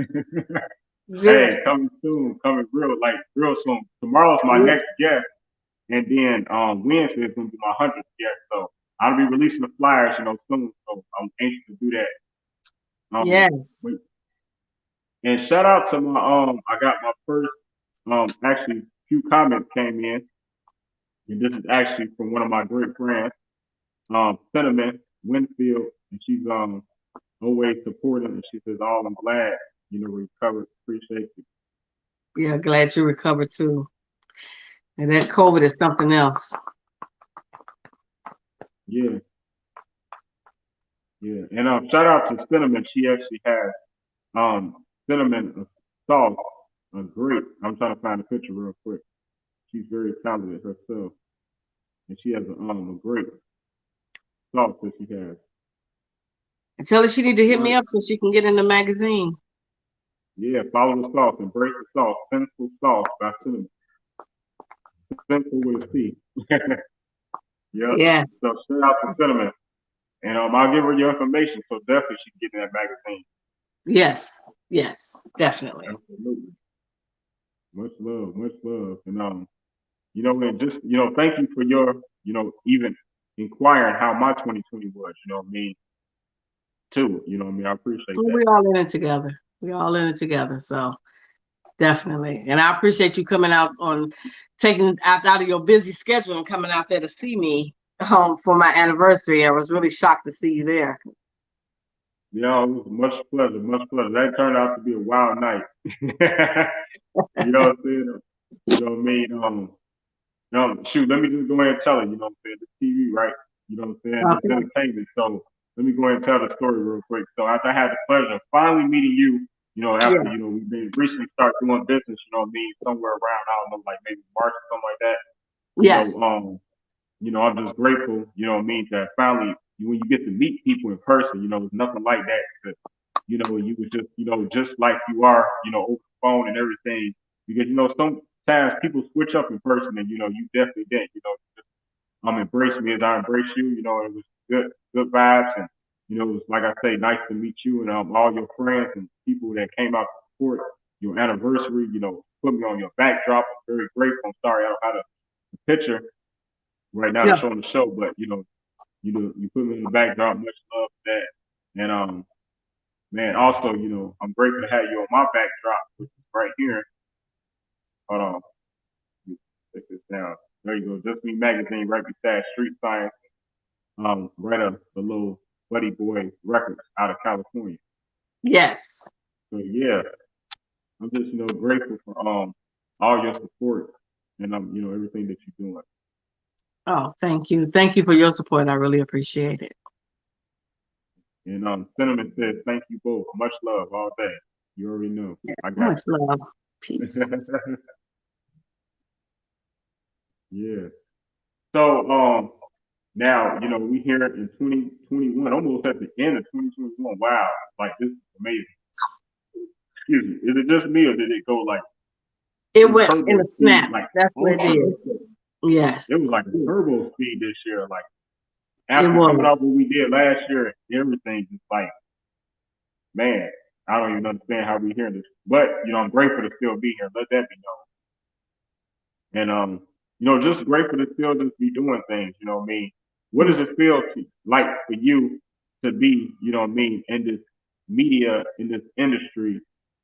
Zero. Hey, coming soon, coming real soon. Tomorrow's my Yes. next guest. And then Wednesday is gonna be my 100th guest. So I'll be releasing the flyers, soon. So I'm anxious to do that. Yes. Wait. And shout out to I got my first actually few comments came in, and this is actually from one of my great friends, Cinnamon Winfield, and she's always supporting, and she says, "Oh, I'm glad recovered. Appreciate you." Yeah, glad you recovered too. And that COVID is something else. Yeah, yeah. And shout out to Cinnamon. She actually has cinnamon sauce, a great. I'm trying to find a picture real quick. She's very talented herself, and she has a great sauce that she has. And tell her she need to hit me Right. up so she can get in the magazine. Yeah, follow the sauce, embrace the sauce. Sinful sauce by cinnamon. Simple with a C. Yep. Yes. So shout out to cinnamon, and I'll give her your information so definitely she can get in that magazine. Yes. Yes. Definitely. Absolutely. Much love, and and just thank you for your even inquiring how my 2020 was. You know what I mean? Too. You know what I mean? I appreciate Well, that. we all in it together. We all in it together. So definitely. And I appreciate you coming out on taking out of your busy schedule and coming out there to see me for my anniversary. I was really shocked to see you there. Yeah, it was much pleasure, much pleasure. That turned out to be a wild night. You know what I'm saying? You know what I mean? Shoot, let me just go ahead and tell it. You know what I'm saying? This TV, right? You know what I'm saying? This Okay. entertainment. So let me go ahead and tell the story real quick. So after I had the pleasure of finally meeting you, Yeah. after we've been recently started doing business, you know what I mean, somewhere around I don't know, like maybe March or something like that. You know, Yes. I'm just grateful, what I mean, that finally when you get to meet people in person, it's nothing like that. You was just, just like you are, over the phone and everything. Because, sometimes people switch up in person and, you definitely didn't, just, embrace me as I embrace you. It was good vibes. And, it was, like I say, nice to meet you and all your friends and people that came out to support your anniversary, put me on your backdrop. I'm very grateful. I'm sorry I don't have a picture right now to Yeah. show on the show, but, you put me in the backdrop. Much love for that. And, man, also, I'm grateful to have you on my backdrop, which is right here. Hold on, let me take this down. There you go. Just Me Magazine, right beside Street Science, right up below Buddy Boy Records out of California. Yes. So yeah, I'm just grateful for all your support and everything that you're doing. Oh, thank you. Thank you for your support. I really appreciate it. And Cinnamon says thank you both. Much love all day. You already know. I got Much love. Peace. you. Yeah. So now, we here in 2021, almost at the end of 2021. Wow, like this is amazing. Excuse me. Is it just me or did it go like It in went in turbo a speed? snap. Like That's what it ultra. is. Yes. It was like a turbo speed this year. Like It after coming was. off what we did last year, everything just like, man, I don't even understand how we hear this. But, I'm grateful to still be here. Let that be known. And just grateful to still just be doing things, you know what I mean? What does Yes. it feel like for you to be, you know what I mean, in this media, in this industry,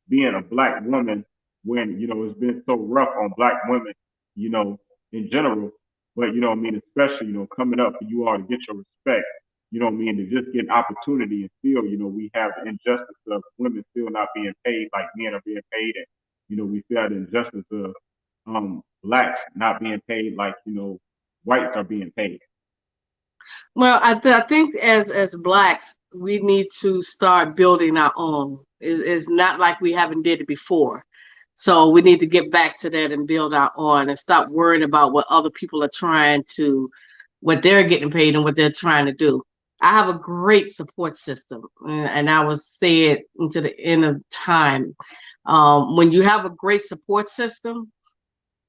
being a black woman when, it's been so rough on black women, you know, in general. But what I mean, especially, coming up for you all to get your respect, what I mean, to just get an opportunity and still, we have the injustice of women still not being paid like men are being paid and, we feel the injustice of blacks not being paid like whites are being paid. Well, I think as blacks, we need to start building our own. It's not like we haven't did it before. So we need to get back to that and build our own and stop worrying about what other people are trying to, what they're getting paid and what they're trying to do. I have a great support system, and I will say it into the end of time. When you have a great support system,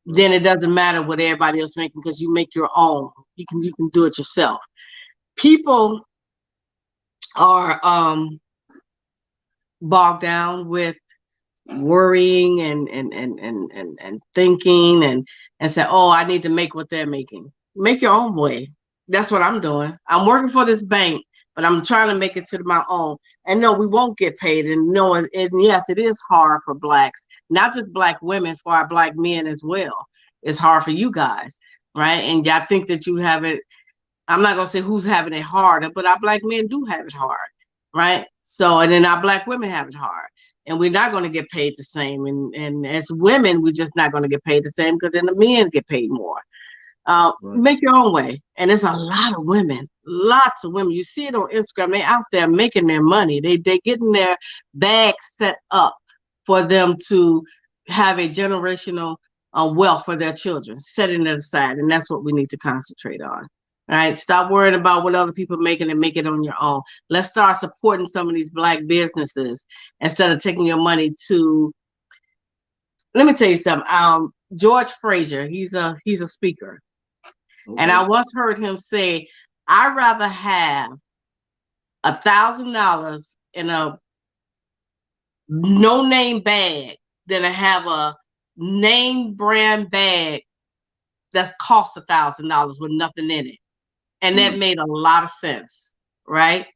then it doesn't matter what everybody else making because you make your own. You can do it yourself. People are bogged down with worrying and thinking and say, oh, I need to make what they're making. Make your own way. That's what I'm doing. I'm working for this bank, but I'm trying to make it to my own. And no, we won't get paid. And no, and yes, it is hard for blacks, not just black women, for our black men as well. It's hard for you guys, right? And I think that you have it. I'm not gonna say who's having it harder, but our black men do have it hard, right? So, and then our black women have it hard, and we're not going to get paid the same. And as women, we're just not going to get paid the same because then the men get paid more. Right. Make your own way, and there's a lot of women, lots of women. You see it on Instagram. They out there making their money. They getting their bag set up for them to have a generational wealth for their children, setting it aside, and that's what we need to concentrate on. All right, stop worrying about what other people are making and make it on your own. Let's start supporting some of these black businesses instead of taking your money to. Let me tell you something. George Fraser, he's a speaker, and I once heard him say, "I'd rather have $1,000 in a no-name bag than to have a name brand bag that's cost $1,000 with nothing in it." And that made a lot of sense, right?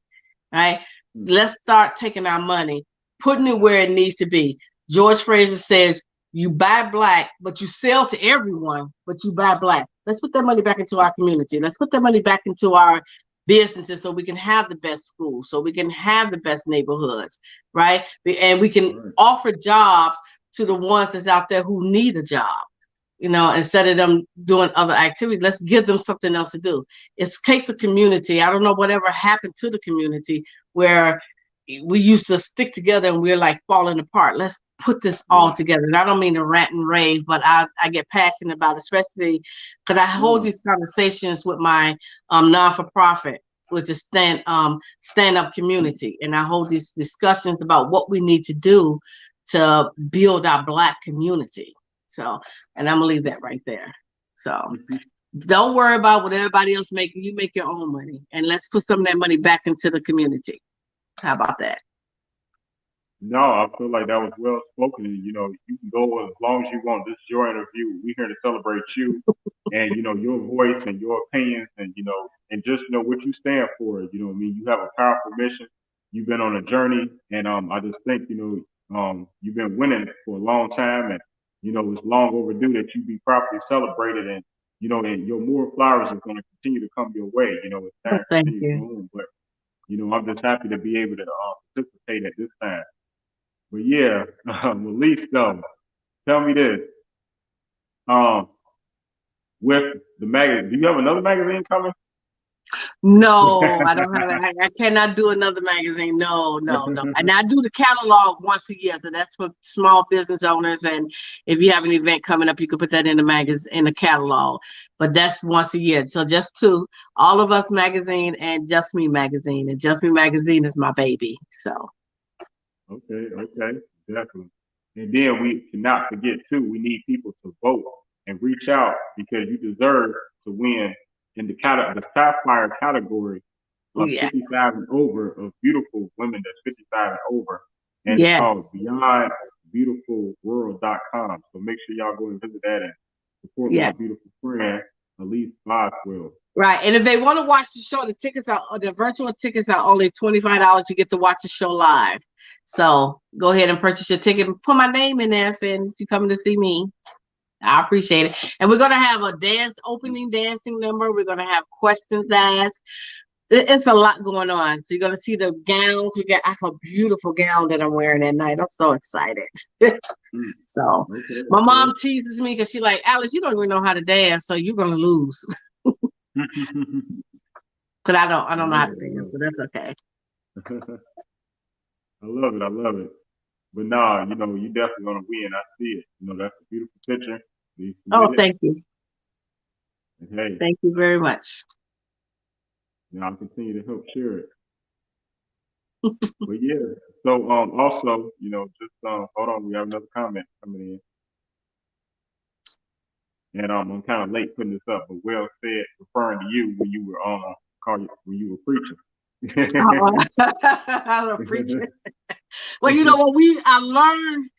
Right? Let's start taking our money, putting it where it needs to be. George Fraser says, you buy black, but you sell to everyone, but you buy black. Let's put that money back into our community. Let's put that money back into our businesses so we can have the best schools, so we can have the best neighborhoods, right? And we can offer jobs to the ones that's out there who need a job. Instead of them doing other activities, let's give them something else to do. It takes a community. I don't know whatever happened to the community where we used to stick together and we're like falling apart. Let's put this all together. And I don't mean to rant and rave, but I get passionate about it, especially because I hold these conversations with my non-for-profit, which is stand up community. And I hold these discussions about what we need to do to build our black community. So, and I'm gonna leave that right there. So don't worry about what everybody else making. You make your own money, and let's put some of that money back into the community. How about that? No, I feel like that was well spoken. And, you can go as long as you want. This is your interview. We're here to celebrate you and, your voice and your opinions and, and just know what you stand for. What I mean? You have a powerful mission. You've been on a journey. And I just think, you've been winning for a long time. And, it's long overdue that you be properly celebrated. And, and your more flowers are going to continue to come your way. As time Thank continues you. on. But, I'm just happy to be able to participate at this time. But yeah, Elise though, tell me this. Um, with the magazine, do you have another magazine coming? No, I don't have it. I cannot do another magazine. No. And I do the catalog once a year. So that's for small business owners. And if you have an event coming up, you can put that in the magazine, in the catalog. But that's once a year. So just two, All of Us magazine and Just Me magazine. And Just Me magazine is my baby. So. Okay, definitely. And then we cannot forget too, we need people to vote and reach out because you deserve to win in the sapphire category of Yes. 55 and over of beautiful women that's 55 and over. And it's Yes. called BeyondBeautifulWorld.com. So make sure y'all go and visit that and support my beautiful friend, Elise Boswell. Right. And if they want to watch the show, the virtual tickets are only $25. You get to watch the show live. So go ahead and purchase your ticket and put my name in there saying you're coming to see me. I appreciate it. And we're going to have a opening dancing number. We're going to have questions asked. It's a lot going on. So you're going to see the gowns. I have a beautiful gown that I'm wearing at night. I'm so excited. So my mom teases me because she's like, Alice, you don't even know how to dance, so you're going to lose. But I don't know how to dance, but that's okay. I love it. But nah, you know, you definitely gonna win. I see it. You know, that's a beautiful picture. You Oh, submit it, thank you. and hey, Thank you very much. you know, I'll continue to help share it. But yeah, so also, you know, just hold on, we have another comment coming in, and I'm kind of late putting this up, but well said, referring to you when you were when you were preaching. I appreciate it. Well, you know what I learned,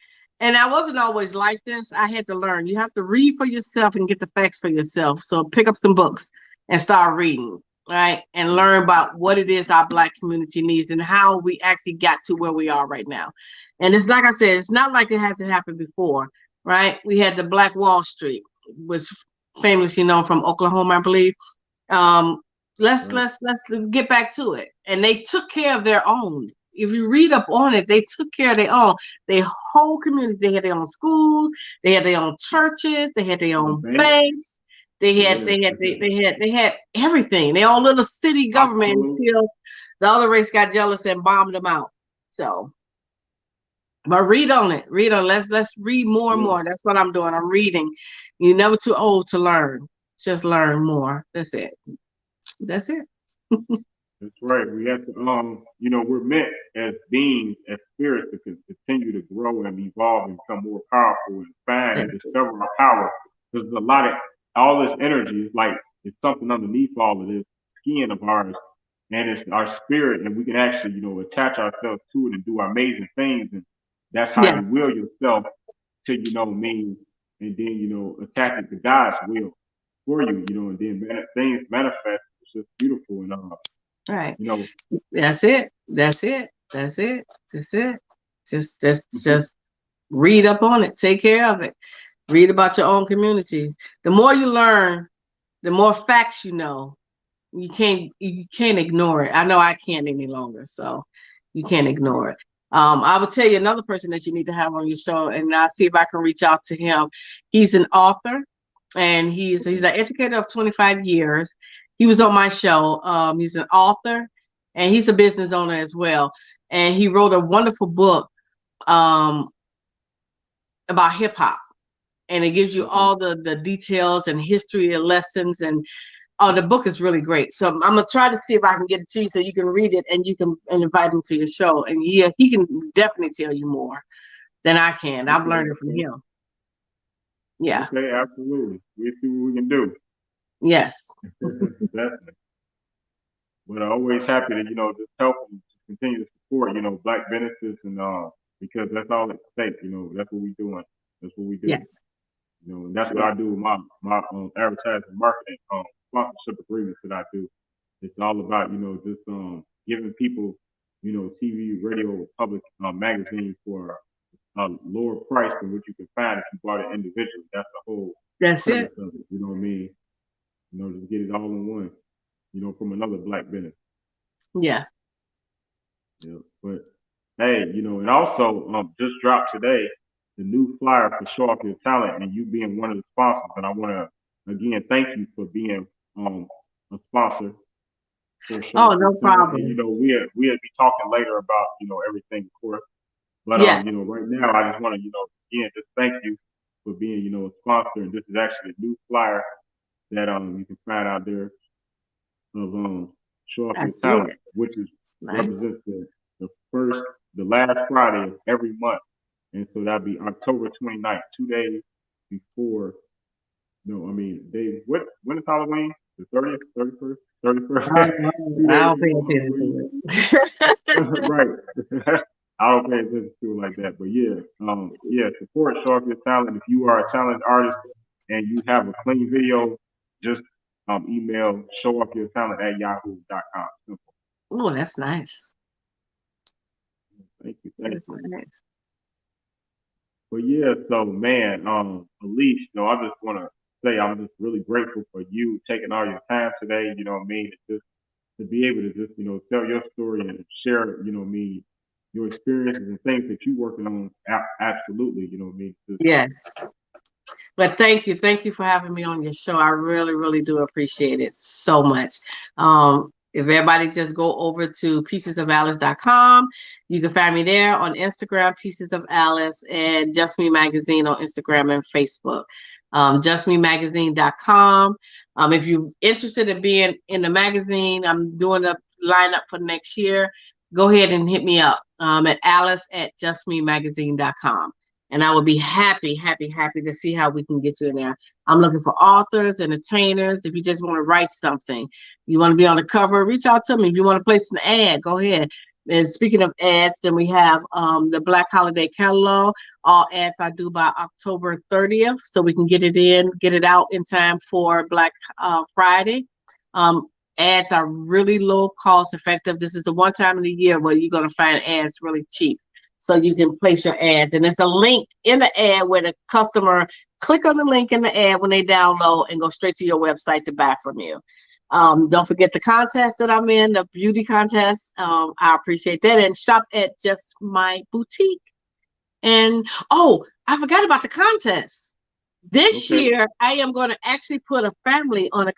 and I wasn't always like this. I had to learn. You have to read for yourself and get the facts for yourself. So pick up some books and start reading, right? And learn about what it is our Black community needs and how we actually got to where we are right now. And it's like I said, it's not like it hasn't happened before, right? We had the Black Wall Street, was famously known from Oklahoma, I believe. Um, let's Right. let's get back to it. And they took care of their own. If you read up on it, they took care of their own. Their whole community. They had their own schools. They had their own churches. They had their The own bank, banks. yeah, They had everything. Their own little city government hospitals, until the other race got jealous and bombed them out. So, but read on it. Read on. Let's read more and yeah. more. That's what I'm doing. I'm reading. You're never too old to learn. Just learn more. That's it. That's it. That's right. We have to, you know, we're meant as beings, as spirits, to continue to grow and evolve and become more powerful and find and discover our power. Because there's a lot of all this energy is like it's something underneath all of this skin of ours, and it's our spirit, and we can actually, you know, attach ourselves to it and do amazing things. And that's how Yes. you will yourself to, you know, mean, and then you know, attach it to God's will for you, you know, and then things manifest. It's just beautiful and Right. you know, That's it. That's it. That's it. That's it. mhm, Just read up on it. Take care of it. Read about your own community. The more you learn, the more facts you know. You can't ignore it. I know I can't any longer, so you can't ignore it. I will tell you another person that you need to have on your show, and I'll see if I can reach out to him. He's an author, and he's an educator of 25 years. He was on my show. He's an author, and he's a business owner as well. And he wrote a wonderful book um, about hip hop, and it gives you okay, all the details and history and lessons. And oh, the book is really great. So I'm gonna try to see if I can get it to you so you can read it and you can invite him to your show. And he can definitely tell you more than I can. I've okay, learned it from okay, him. Yeah. okay, absolutely. We see what we can do. Yes. Definitely. But I'm always happy to, you know, just help and continue to support, you know, black businesses and because that's all at stake, you know, that's what we doing. That's what we do. Yes. You know, and that's what Yeah. I do with my advertising marketing sponsorship agreements that I do. It's all about, you know, just giving people, you know, TV, radio, public magazines for a lower price than what you can find if you bought it individually. That's the whole That's premise it. of it. You know what I mean? You know, just get it all in one. You know, from another black business. Yeah. Yeah. But hey, you know, and also just dropped today the new flyer for Show Off Your Talent and you being one of the sponsors. And I want to again thank you for being a sponsor for Show Oh, Off Your no Talent. And you problem. know, we'll be talking later about you know everything, of course. But Yes. you know, right now I just want to you know again just thank you for being you know a sponsor. And this is actually a new flyer that you can find out there of Show Off I Your see Talent, it. which is It's nice. represents the first, the last Friday of every month. And so that'll be October 29th, 2 days before, no, I mean, when is Halloween? The 30th, 31st, 31st, two I days don't pay before attention Halloween. to it. Right. I don't pay attention to it like that. But yeah, support Show Off Your Talent. If you are a talented artist and you have a clean video, just email showoffyourtalent@yahoo.com. Simple. Oh, that's nice. Thank you. Thank That's you. nice. But yeah, so man, Elise, you know, I just want to say I'm just really grateful for you taking all your time today. You know what I mean? Just to be able to just you know tell your story and share, you know, me your experiences and things that you're working on. Absolutely, you know what I mean? Just, Yes. But thank you. Thank you for having me on your show. I really, really do appreciate it so much. If everybody just go over to piecesofalice.com, you can find me there on Instagram, Pieces of Alice, and Just Me Magazine on Instagram and Facebook. JustMeMagazine.com. If you're interested in being in the magazine, I'm doing a lineup for next year. Go ahead and hit me up at alice@justmemagazine.com. And I will be happy to see how we can get you in there. I'm looking for authors, entertainers. If you just want to write something, you want to be on the cover, reach out to me. If you want to place an ad, go ahead. And speaking of ads, then we have the Black Holiday Catalog. All ads I do by October 30th, so we can get it out in time for Black Friday. Ads are really low cost effective. This is the one time of the year where you're going to find ads really cheap. So you can place your ads. And there's a link in the ad where the customer click on the link in the ad when they download and go straight to your website to buy from you. Don't forget the contest that I'm in, the beauty contest. I appreciate that. And shop at Just My Boutique. And I forgot about the contest. This year, I am going to actually put a family on the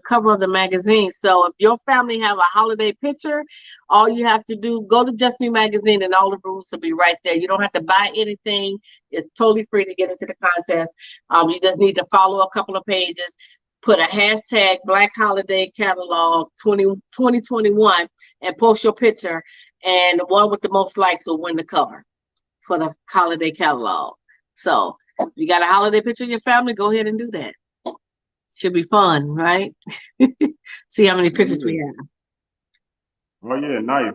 cover of the magazine. So if your family have a holiday picture, all you have to do, go to Just Me Magazine, and all the rules will be right there. You don't have to buy anything. It's totally free to get into the contest. You just need to follow a couple of pages, put a hashtag Black Holiday Catalog 2021, and post your picture. And the one with the most likes will win the cover for the holiday catalog. So if you got a holiday picture of your family, go ahead and do that. Should be fun, right? See how many pictures we have. Oh yeah, nice.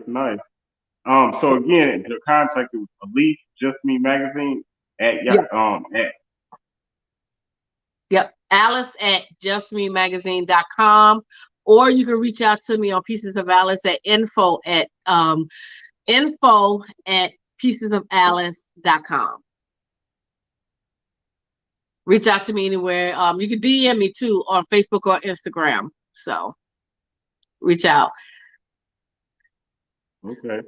So again, the contact is Elise Just Me Magazine at Alice at justmemagazine.com, or you can reach out to me on Pieces of Alice at info at piecesofalice.com. Reach out to me anywhere. You can DM me too on Facebook or Instagram. So reach out. Okay.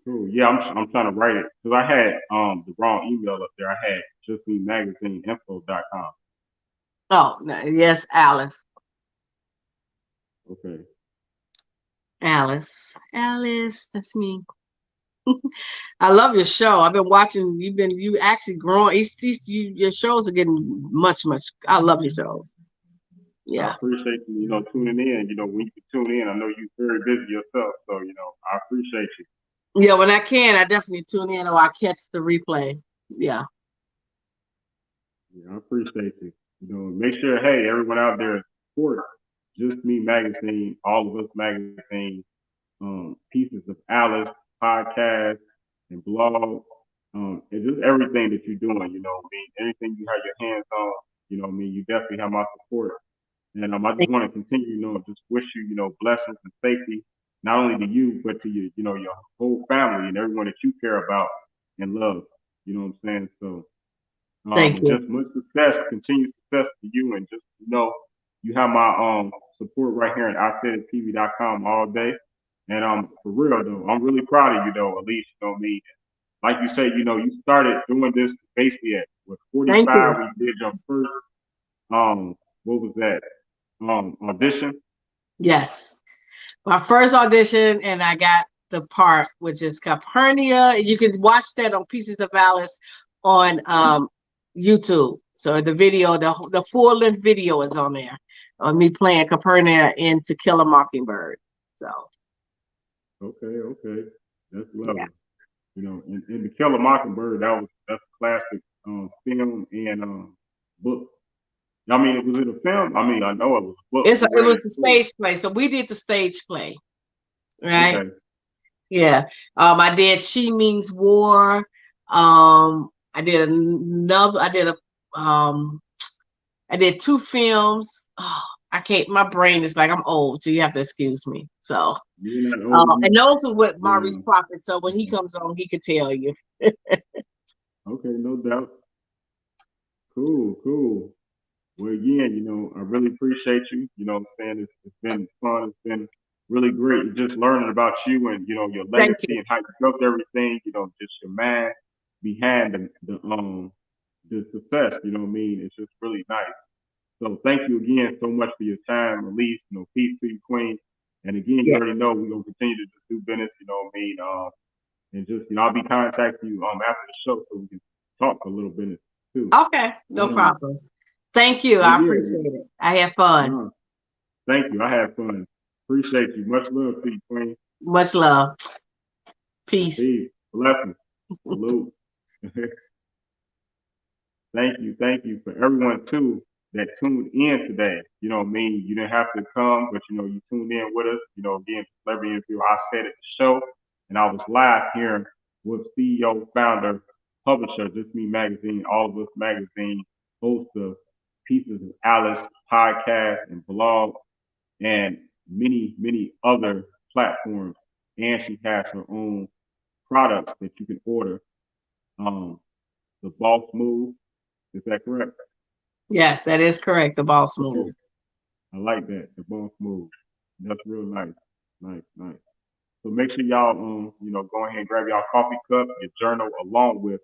Cool. Yeah, I'm trying to write it because I had the wrong email up there. I had justmemagazineinfo.com. Oh no, yes, Alice. Okay. Alice, that's me. I love your show. I've been watching. You actually growing. Your shows are getting much. I love your shows. Yeah. I appreciate you, tuning in. When you tune in, I know you're very busy yourself, so I appreciate you. Yeah, when I can, I definitely tune in, or I catch the replay. Yeah. Yeah, I appreciate you. Make sure, hey, everyone out there, support Just Me Magazine, All of Us Magazine, Pieces of Alice podcast and blog, and just everything that you're doing. Anything you have your hands on, you definitely have my support. And I just want to continue, just wish you, blessings and safety, not only to you, but to your whole family and everyone that you care about and love. You know what I'm saying? So, Thank you. just much success, continued success to you, and just you have my support right here at IsaiditTV.com all day. And for real though, I'm really proud of you though, Elise. Like you said, you started doing this basically at 45 when you did your first what was that? Audition? Yes. My first audition, and I got the part, which is Capernia. You can watch that on Pieces of Alice on YouTube. So the video, the full-length video is on there of me playing Capernia in To Kill a Mockingbird. So Okay. That's lovely. Yeah. And To Kill a Mockingbird, that's a classic film and book. I mean, was it a film? I mean, I know it was a book. It was a stage play. So we did the stage play, right? Okay. Yeah. I did She Means War. I did two films. Oh, I can't. My brain is like I'm old, so you have to excuse me. So, and those are with Maurice Prophet. So when he comes on, he could tell you. Okay, no doubt. Cool. Well, again, I really appreciate you. What I'm saying? It's been fun. It's been really great just learning about you and, your legacy and how you built everything, just your mind behind the success, you know what I mean? It's just really nice. So thank you again so much for your time, Elise. Peace to you, Queen. And again, you Yeah. already know we're gonna continue to just do business. You know what I mean? And just I'll be contacting you after the show so we can talk a little business too. Okay, no Um, problem. Thank you. but I yeah, appreciate it. I had fun. no, thank you. I had fun. Appreciate you. Much love to you, Queen. Much love. Peace. Peace. Blessings. Salute. Thank you for everyone too that tuned in today. You know what I mean? You didn't have to come, but you tuned in with us. Again, celebrity interview. I said at the show, and I was live here with CEO, founder, publisher, Just Me Magazine, All of Us Magazine, host of Pieces of Alice podcast and blog, and many, many other platforms. And she has her own products that you can order. Um, the Boss Move, is that correct? Yes, that is correct. The boss Okay. move. I like that. The Boss Move. That's real nice. Nice, nice. So make sure y'all go ahead and grab y'all coffee cup, your journal along with,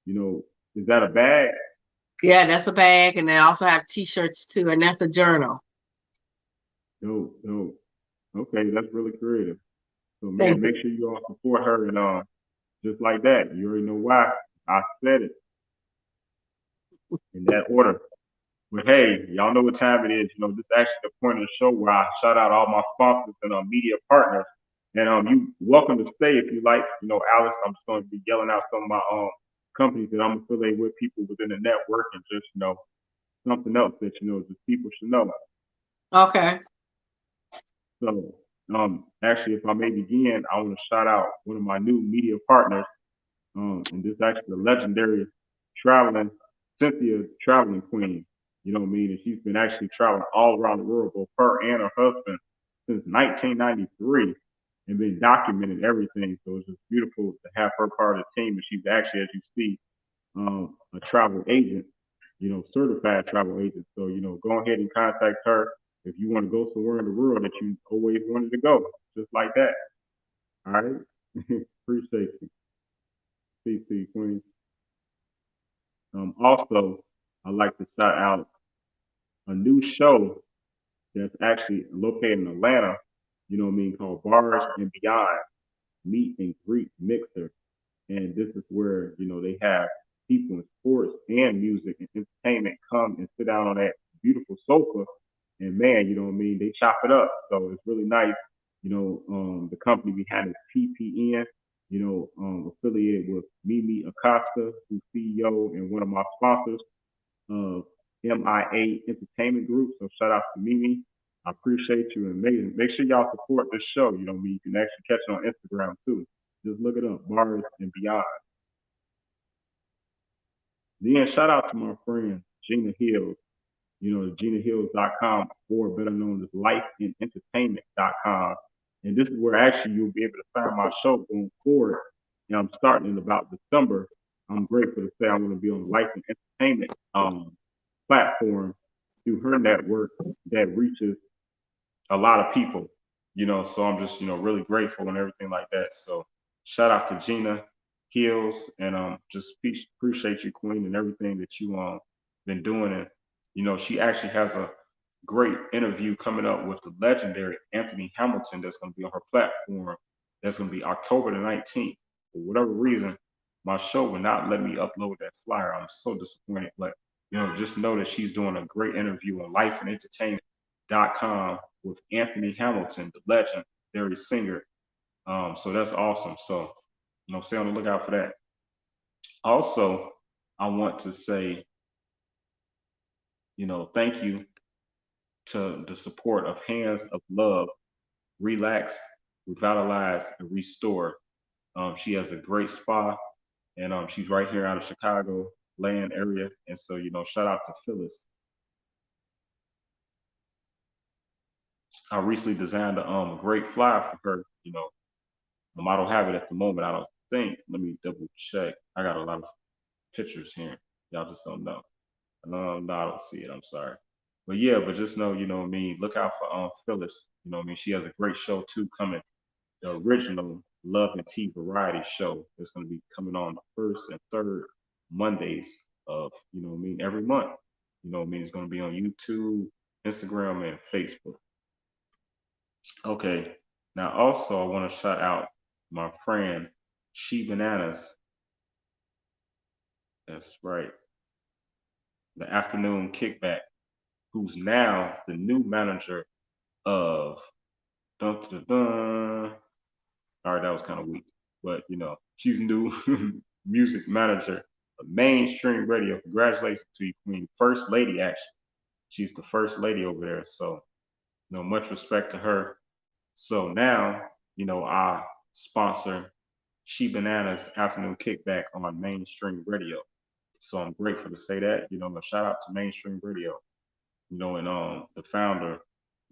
you know, is that a bag? Yeah, that's a bag, and they also have T-shirts too, and that's a journal. No, no. Okay, that's really creative. So man, Thank make you. sure you all support her and just like that. You already know why. I said it in that order. But hey, y'all know what time it is. This is actually the point of the show where I shout out all my sponsors and media partners. And you welcome to stay if you like. Alice, I'm just going to be yelling out some of my companies that I'm affiliated with, people within the network, and just something else that just people should know. Okay. So actually, if I may begin, I want to shout out one of my new media partners, and this is actually the legendary traveling Cynthia traveling queen. You know what I mean? And she's been actually traveling all around the world, both her and her husband, since 1993, and been documenting everything. So it's just beautiful to have her part of the team. And she's actually, as you see, a travel agent, certified travel agent. So go ahead and contact her if you want to go somewhere in the world that you always wanted to go, just like that. All right. Appreciate you, CC Queen. Also, I'd like to shout out a new show that's actually located in Atlanta, you know what I mean, called Bars and Beyond Meet and Greet Mixer. And this is where, they have people in sports and music and entertainment come and sit down on that beautiful sofa. And man, you know what I mean, they chop it up. So it's really nice. The company behind it, PPN, affiliated with Mimi Acosta, who's CEO and one of my sponsors of MIA Entertainment Group. So shout out to Mimi. I appreciate you and make sure y'all support this show. You know what I mean? You can actually catch it on Instagram too. Just look it up, Bars and Beyond. Then shout out to my friend Gina Hills, GinaHills.com, or better known as lifeinentertainment.com. And this is where actually you'll be able to find my show going forward. And I'm starting in about December. I'm grateful to say I'm going to be on Life and Entertainment platform through her network that reaches a lot of people, so I'm just, really grateful and everything like that. So shout out to Gina Hills and just appreciate you, Queen, and everything that you been doing. And she actually has a great interview coming up with the legendary Anthony Hamilton that's going to be on her platform. That's going to be October the 19th. For whatever reason, my show will not let me upload that flyer. I'm so disappointed, but just know that she's doing a great interview on lifeentertainment.com with Anthony Hamilton, the legendary singer. So that's awesome. So, stay on the lookout for that. Also, I want to say, thank you to the support of Hands of Love, Relax, Revitalize, and Restore. She has a great spa, and she's right here out of Chicago land area. And so, shout out to Phyllis. I recently designed a great flyer for her. I don't have it at the moment. I don't think. Let me double check. I got a lot of pictures here. Y'all just don't know. No, I don't see it. I'm sorry. But yeah, but just know, what I mean, look out for Phyllis. You know what I mean? She has a great show too coming. The original Love and Tea variety show that's going to be coming on the first and third Mondays of, what I mean, every month. You know what I mean? It's going to be on YouTube, Instagram, and Facebook. Okay. Now, also, I want to shout out my friend ChiBananas. That's right. The afternoon kickback, who's now the new manager of dun, dun, dun. All right, that was kind of weak, but she's new music manager of mainstream radio. Congratulations to you, Queen. First lady, actually. She's the first lady over there. So, much respect to her. So now, I sponsor She Bananas Afternoon Kickback on mainstream radio. So I'm grateful to say that. A shout out to mainstream radio. And the founder,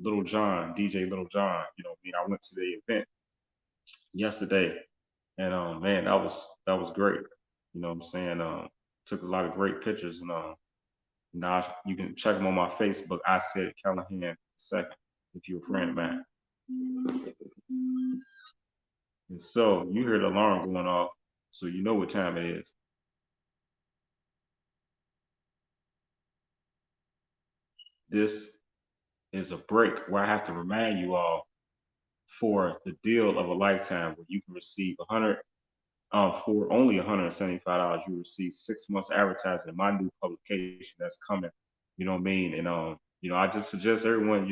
Little John, DJ Little John. I went to the event yesterday, and man, that was great. What I'm saying? Took a lot of great pictures, and now you can check them on my Facebook. I said Callahan second if you're a friend of mine. And so you hear the alarm going off, so you know what time it is. This is a break where I have to remind you all for the deal of a lifetime where you can receive 100 for only $175. You receive 6 months advertising in my new publication that's coming. You know what I mean? And I just suggest everyone,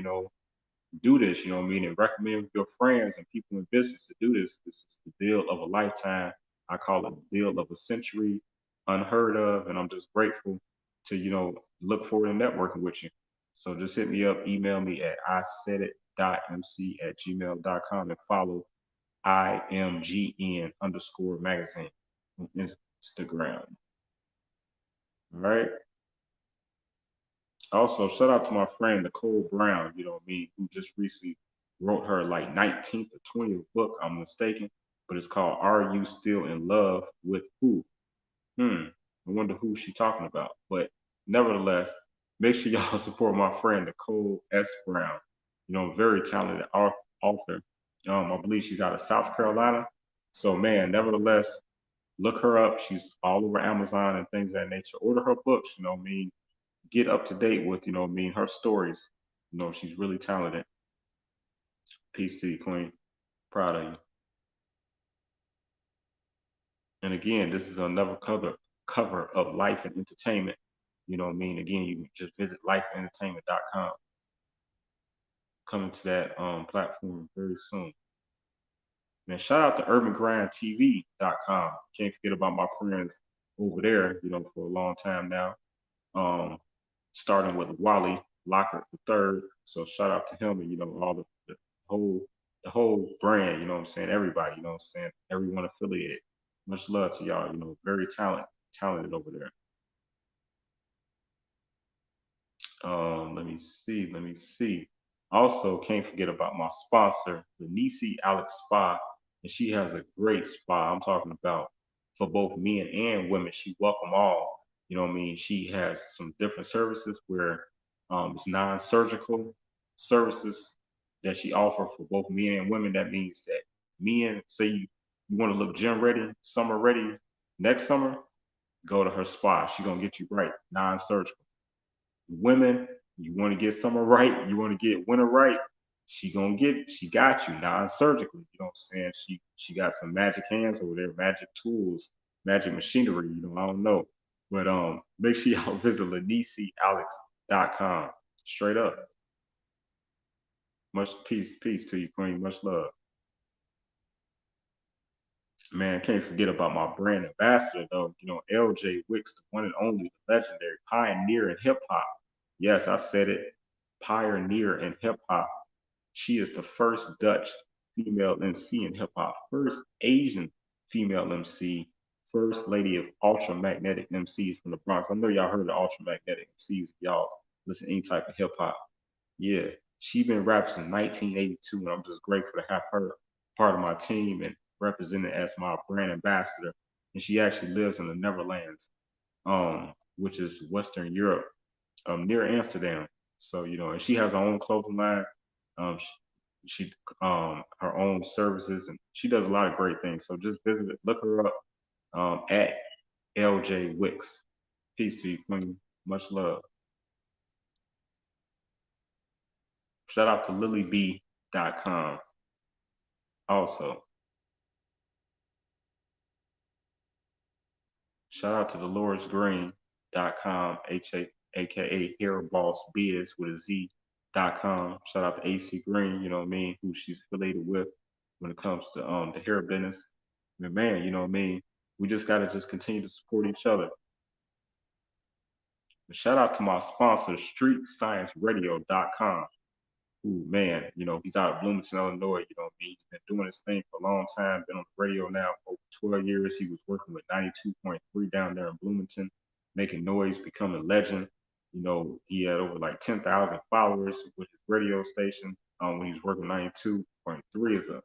do this, you know what I mean, and recommend your friends and people in business to do this. This is the deal of a lifetime. I call it the deal of a century, unheard of, and I'm just grateful to, look forward to networking with you. So just hit me up, email me at isaidit.mc@gmail.com and follow IMGN_magazine on Instagram. All right. Also, shout out to my friend Nicole Brown, you know what I mean, who just recently wrote her like 19th or 20th book, I'm mistaken, but it's called Are You Still in Love with Who? Hmm. I wonder who she's talking about. But nevertheless, make sure y'all support my friend Nicole S. Brown. Very talented author. I believe she's out of South Carolina. So man, nevertheless, look her up. She's all over Amazon and things of that nature. Order her books, what I mean, get up to date with, what I mean, her stories. She's really talented. Peace to you, Queen. Proud of you. And again, this is another cover of Life and Entertainment. You know what I mean? Again, you can just visit lifeentertainment.com. Coming to that platform very soon. Man, shout out to urbangrindtv.com. Can't forget about my friends over there, for a long time now. Um, Starting with Wally Lockhart the third. So shout out to him and all the whole the whole brand, you know what I'm saying? Everybody, you know what I'm saying? Everyone affiliated. Much love to y'all, very talented over there. Let me see. Also, can't forget about my sponsor, the Nisi Alex Spa, and she has a great spa. I'm talking about for both men and women. She welcome all. You know what I mean? She has some different services where it's non-surgical services that she offer for both men and women. That means that men, say you want to look gym ready, summer ready, next summer, go to her spa. She gonna get you right, non-surgical. Women, you want to get summer right, you want to get winter right, she got you non-surgically. You know what I'm saying? She got some magic hands over there, magic tools, magic machinery, I don't know. But make sure y'all visit LaniceAlex.com. Straight up. Much peace to you, Queen. Much love. Man, can't forget about my brand ambassador though. LJ Wicks, the one and only, the legendary pioneer in hip hop. Yes, I said it. Pioneer in hip hop. She is the first Dutch female MC in hip hop, first Asian female MC, first lady of ultramagnetic MCs from the Bronx. I know y'all heard of ultramagnetic MCs. Y'all listen to any type of hip hop. Yeah, she been rapping since 1982, and I'm just grateful to have her part of my team and represented as my brand ambassador. And she actually lives in the Netherlands, which is Western Europe, near Amsterdam. So and she has her own clothing line. She her own services, and she does a lot of great things. So just visit it, look her up at LJ Wicks. Peace to you, Queen. Much love. Shout out to Lily B. Also, shout out to DoloresGreen.com, aka Hair Boss Biz with a Z.com. Shout out to AC Green, you know what I mean, who she's affiliated with when it comes to the hair business. And man, you know what I mean? We just gotta just continue to support each other. But shout out to my sponsor, StreetScienceRadio.com. Ooh, man, you know, he's out of Bloomington, Illinois. You know, he's been doing this thing for a long time, been on the radio now for over 12 years. He was working with 92.3 down there in Bloomington, making noise, becoming a legend. You know, he had over like 10,000 followers with his radio station when he was working 92.3 as a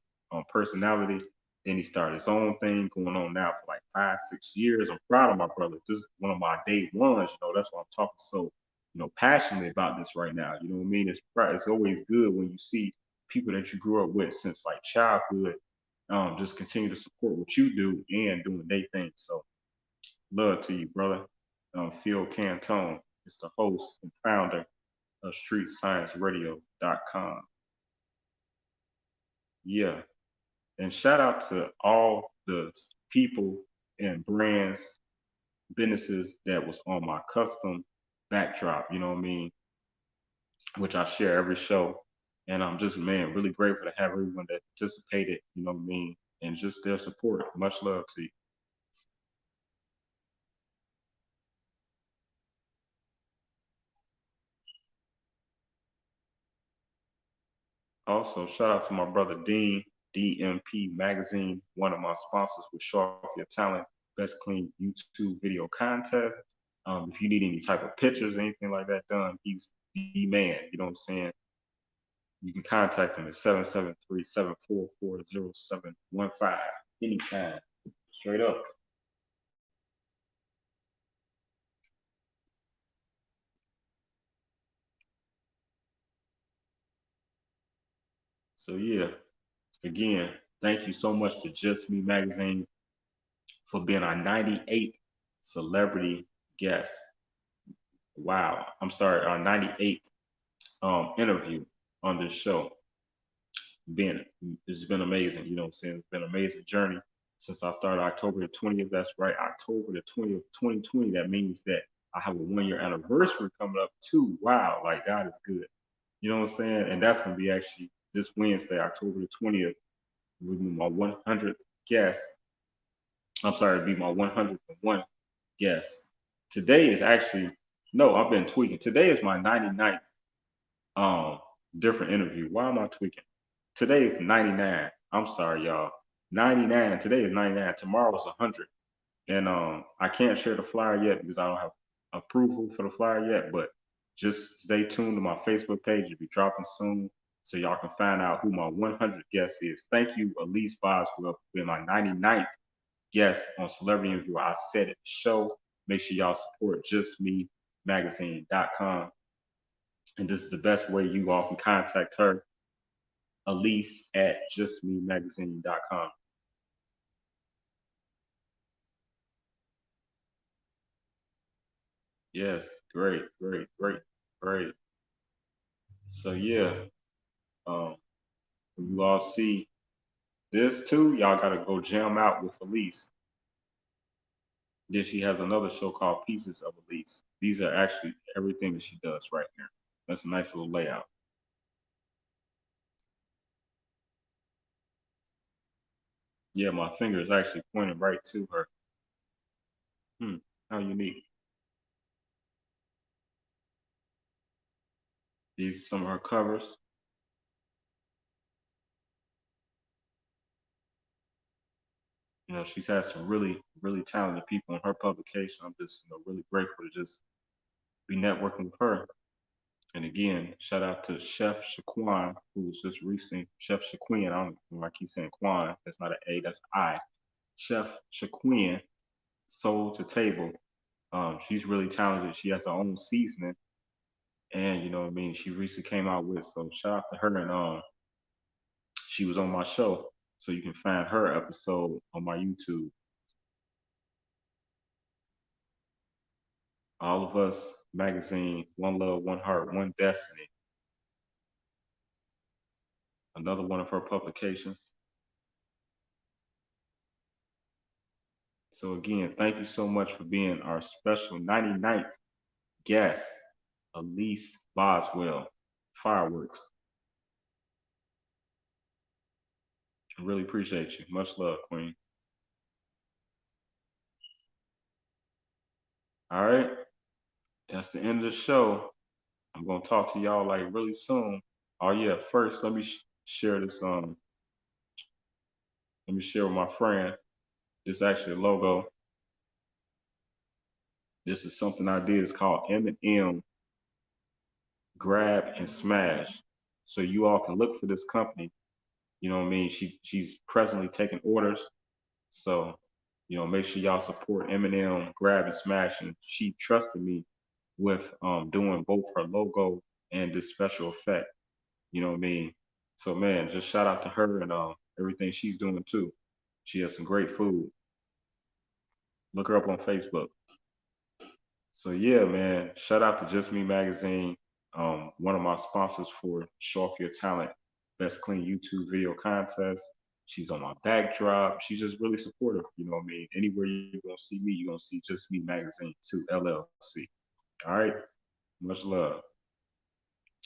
personality. Then he started his own thing going on now for like 5, 6 years. I'm proud of my brother. This is one of my day ones. You know, that's why I'm talking so passionate about this right now. You know what I mean? It's always good when you see people that you grew up with since like childhood, just continue to support what you do and doing their thing. So love to you, brother. Phil Cantone is the host and founder of StreetScienceRadio.com. Yeah, and shout out to all the people and brands, businesses that was on my custom backdrop. You know what I mean? Which I share every show. And I'm just, man, really grateful to have everyone that participated, you know what I mean, and just their support. Much love to you. Also, shout out to my brother Dean, DMP Magazine, one of my sponsors with Show Off Your Talent, Best Clean YouTube Video Contest. If you need any type of pictures, anything like that done, he's the man, you know what I'm saying? You can contact him at 773-744-0715 anytime. Straight up. So yeah, again, thank you so much to Just Me Magazine for being our 98th celebrity guest. Wow, I'm sorry, our 98th interview on this show. Being It's been amazing, you know what I'm saying? It's been an amazing journey since I started October the 20th. That's right, October the 20th, 2020. That means that I have a 1 year anniversary coming up too. Wow, like God is good. You know what I'm saying? And that's gonna be actually this Wednesday, October the 20th, will be my 100th guest. I'm sorry, it'd be my 101st guest. Today is actually, no, I've been tweaking. Today is my 99th um different interview. Why am I tweaking? Today is 99. I'm sorry, y'all. 99. Today is 99. Tomorrow is 100. And I can't share the flyer yet because I don't have approval for the flyer yet. But just stay tuned to my Facebook page. It'll be dropping soon, so y'all can find out who my 100th guest is. Thank you, Elise Boswell, for being my 99th guest on Celebrity Interview. I said it show. Make sure y'all support JustMeMagazine.com. And this is the best way you all can contact her, Elise at JustMeMagazine.com. Yes, great, great, great, great. So yeah, um, when you all see this too, y'all gotta go jam out with Elise. Then she has another show called Pieces of Elise. These are actually everything that she does right here. That's a nice little layout. Yeah, my finger is actually pointing right to her. Hmm, how unique. These are some of her covers. You know, she's had some really, really talented people in her publication. I'm just, really grateful to just be networking with her. And again, shout out to Chef Shaquan, who was just recently Chef Shaquan. I don't know, I keep saying Quan. That's not an A, that's I. Chef Shaquan, Soul to Table. She's really talented. She has her own seasoning, and you know what I mean. She recently came out with, so shout out to her. And she was on my show, so you can find her episode on my YouTube. All of Us magazine, one love, one heart, one destiny. another one of her publications. So again, thank you so much for being our special 99th guest, Elise Boswell. Fireworks. I really appreciate you. Much love, Queen. All right, that's the end of the show. I'm gonna talk to y'all like really soon. Oh yeah, first let me share this. Let me share with my friend. This actually a logo. This is something I did. It's called M&M Grab and Smash. So you all can look for this company. You know what I mean? She's presently taking orders. So, make sure y'all support M&M Grab and Smash. And she trusted me with doing both her logo and this special effect. You know what I mean? So man, just shout out to her and everything she's doing too. She has some great food. Look her up on Facebook. So yeah, man, shout out to Just Me Magazine, one of my sponsors for Show Off Your Talent Best Clean YouTube Video Contest. She's on my backdrop. She's just really supportive. You know what I mean? Anywhere you're gonna see me, you're gonna see Just Me Magazine too, LLC. All right, much love,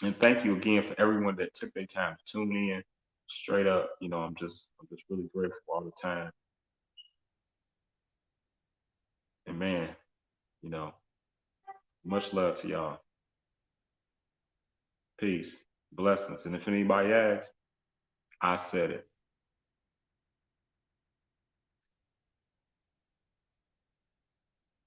and thank you again for everyone that took their time to tune in. Straight up, I'm just really grateful all the time. And man, you know, much love to y'all. Peace, blessings, and if anybody asks, I said it.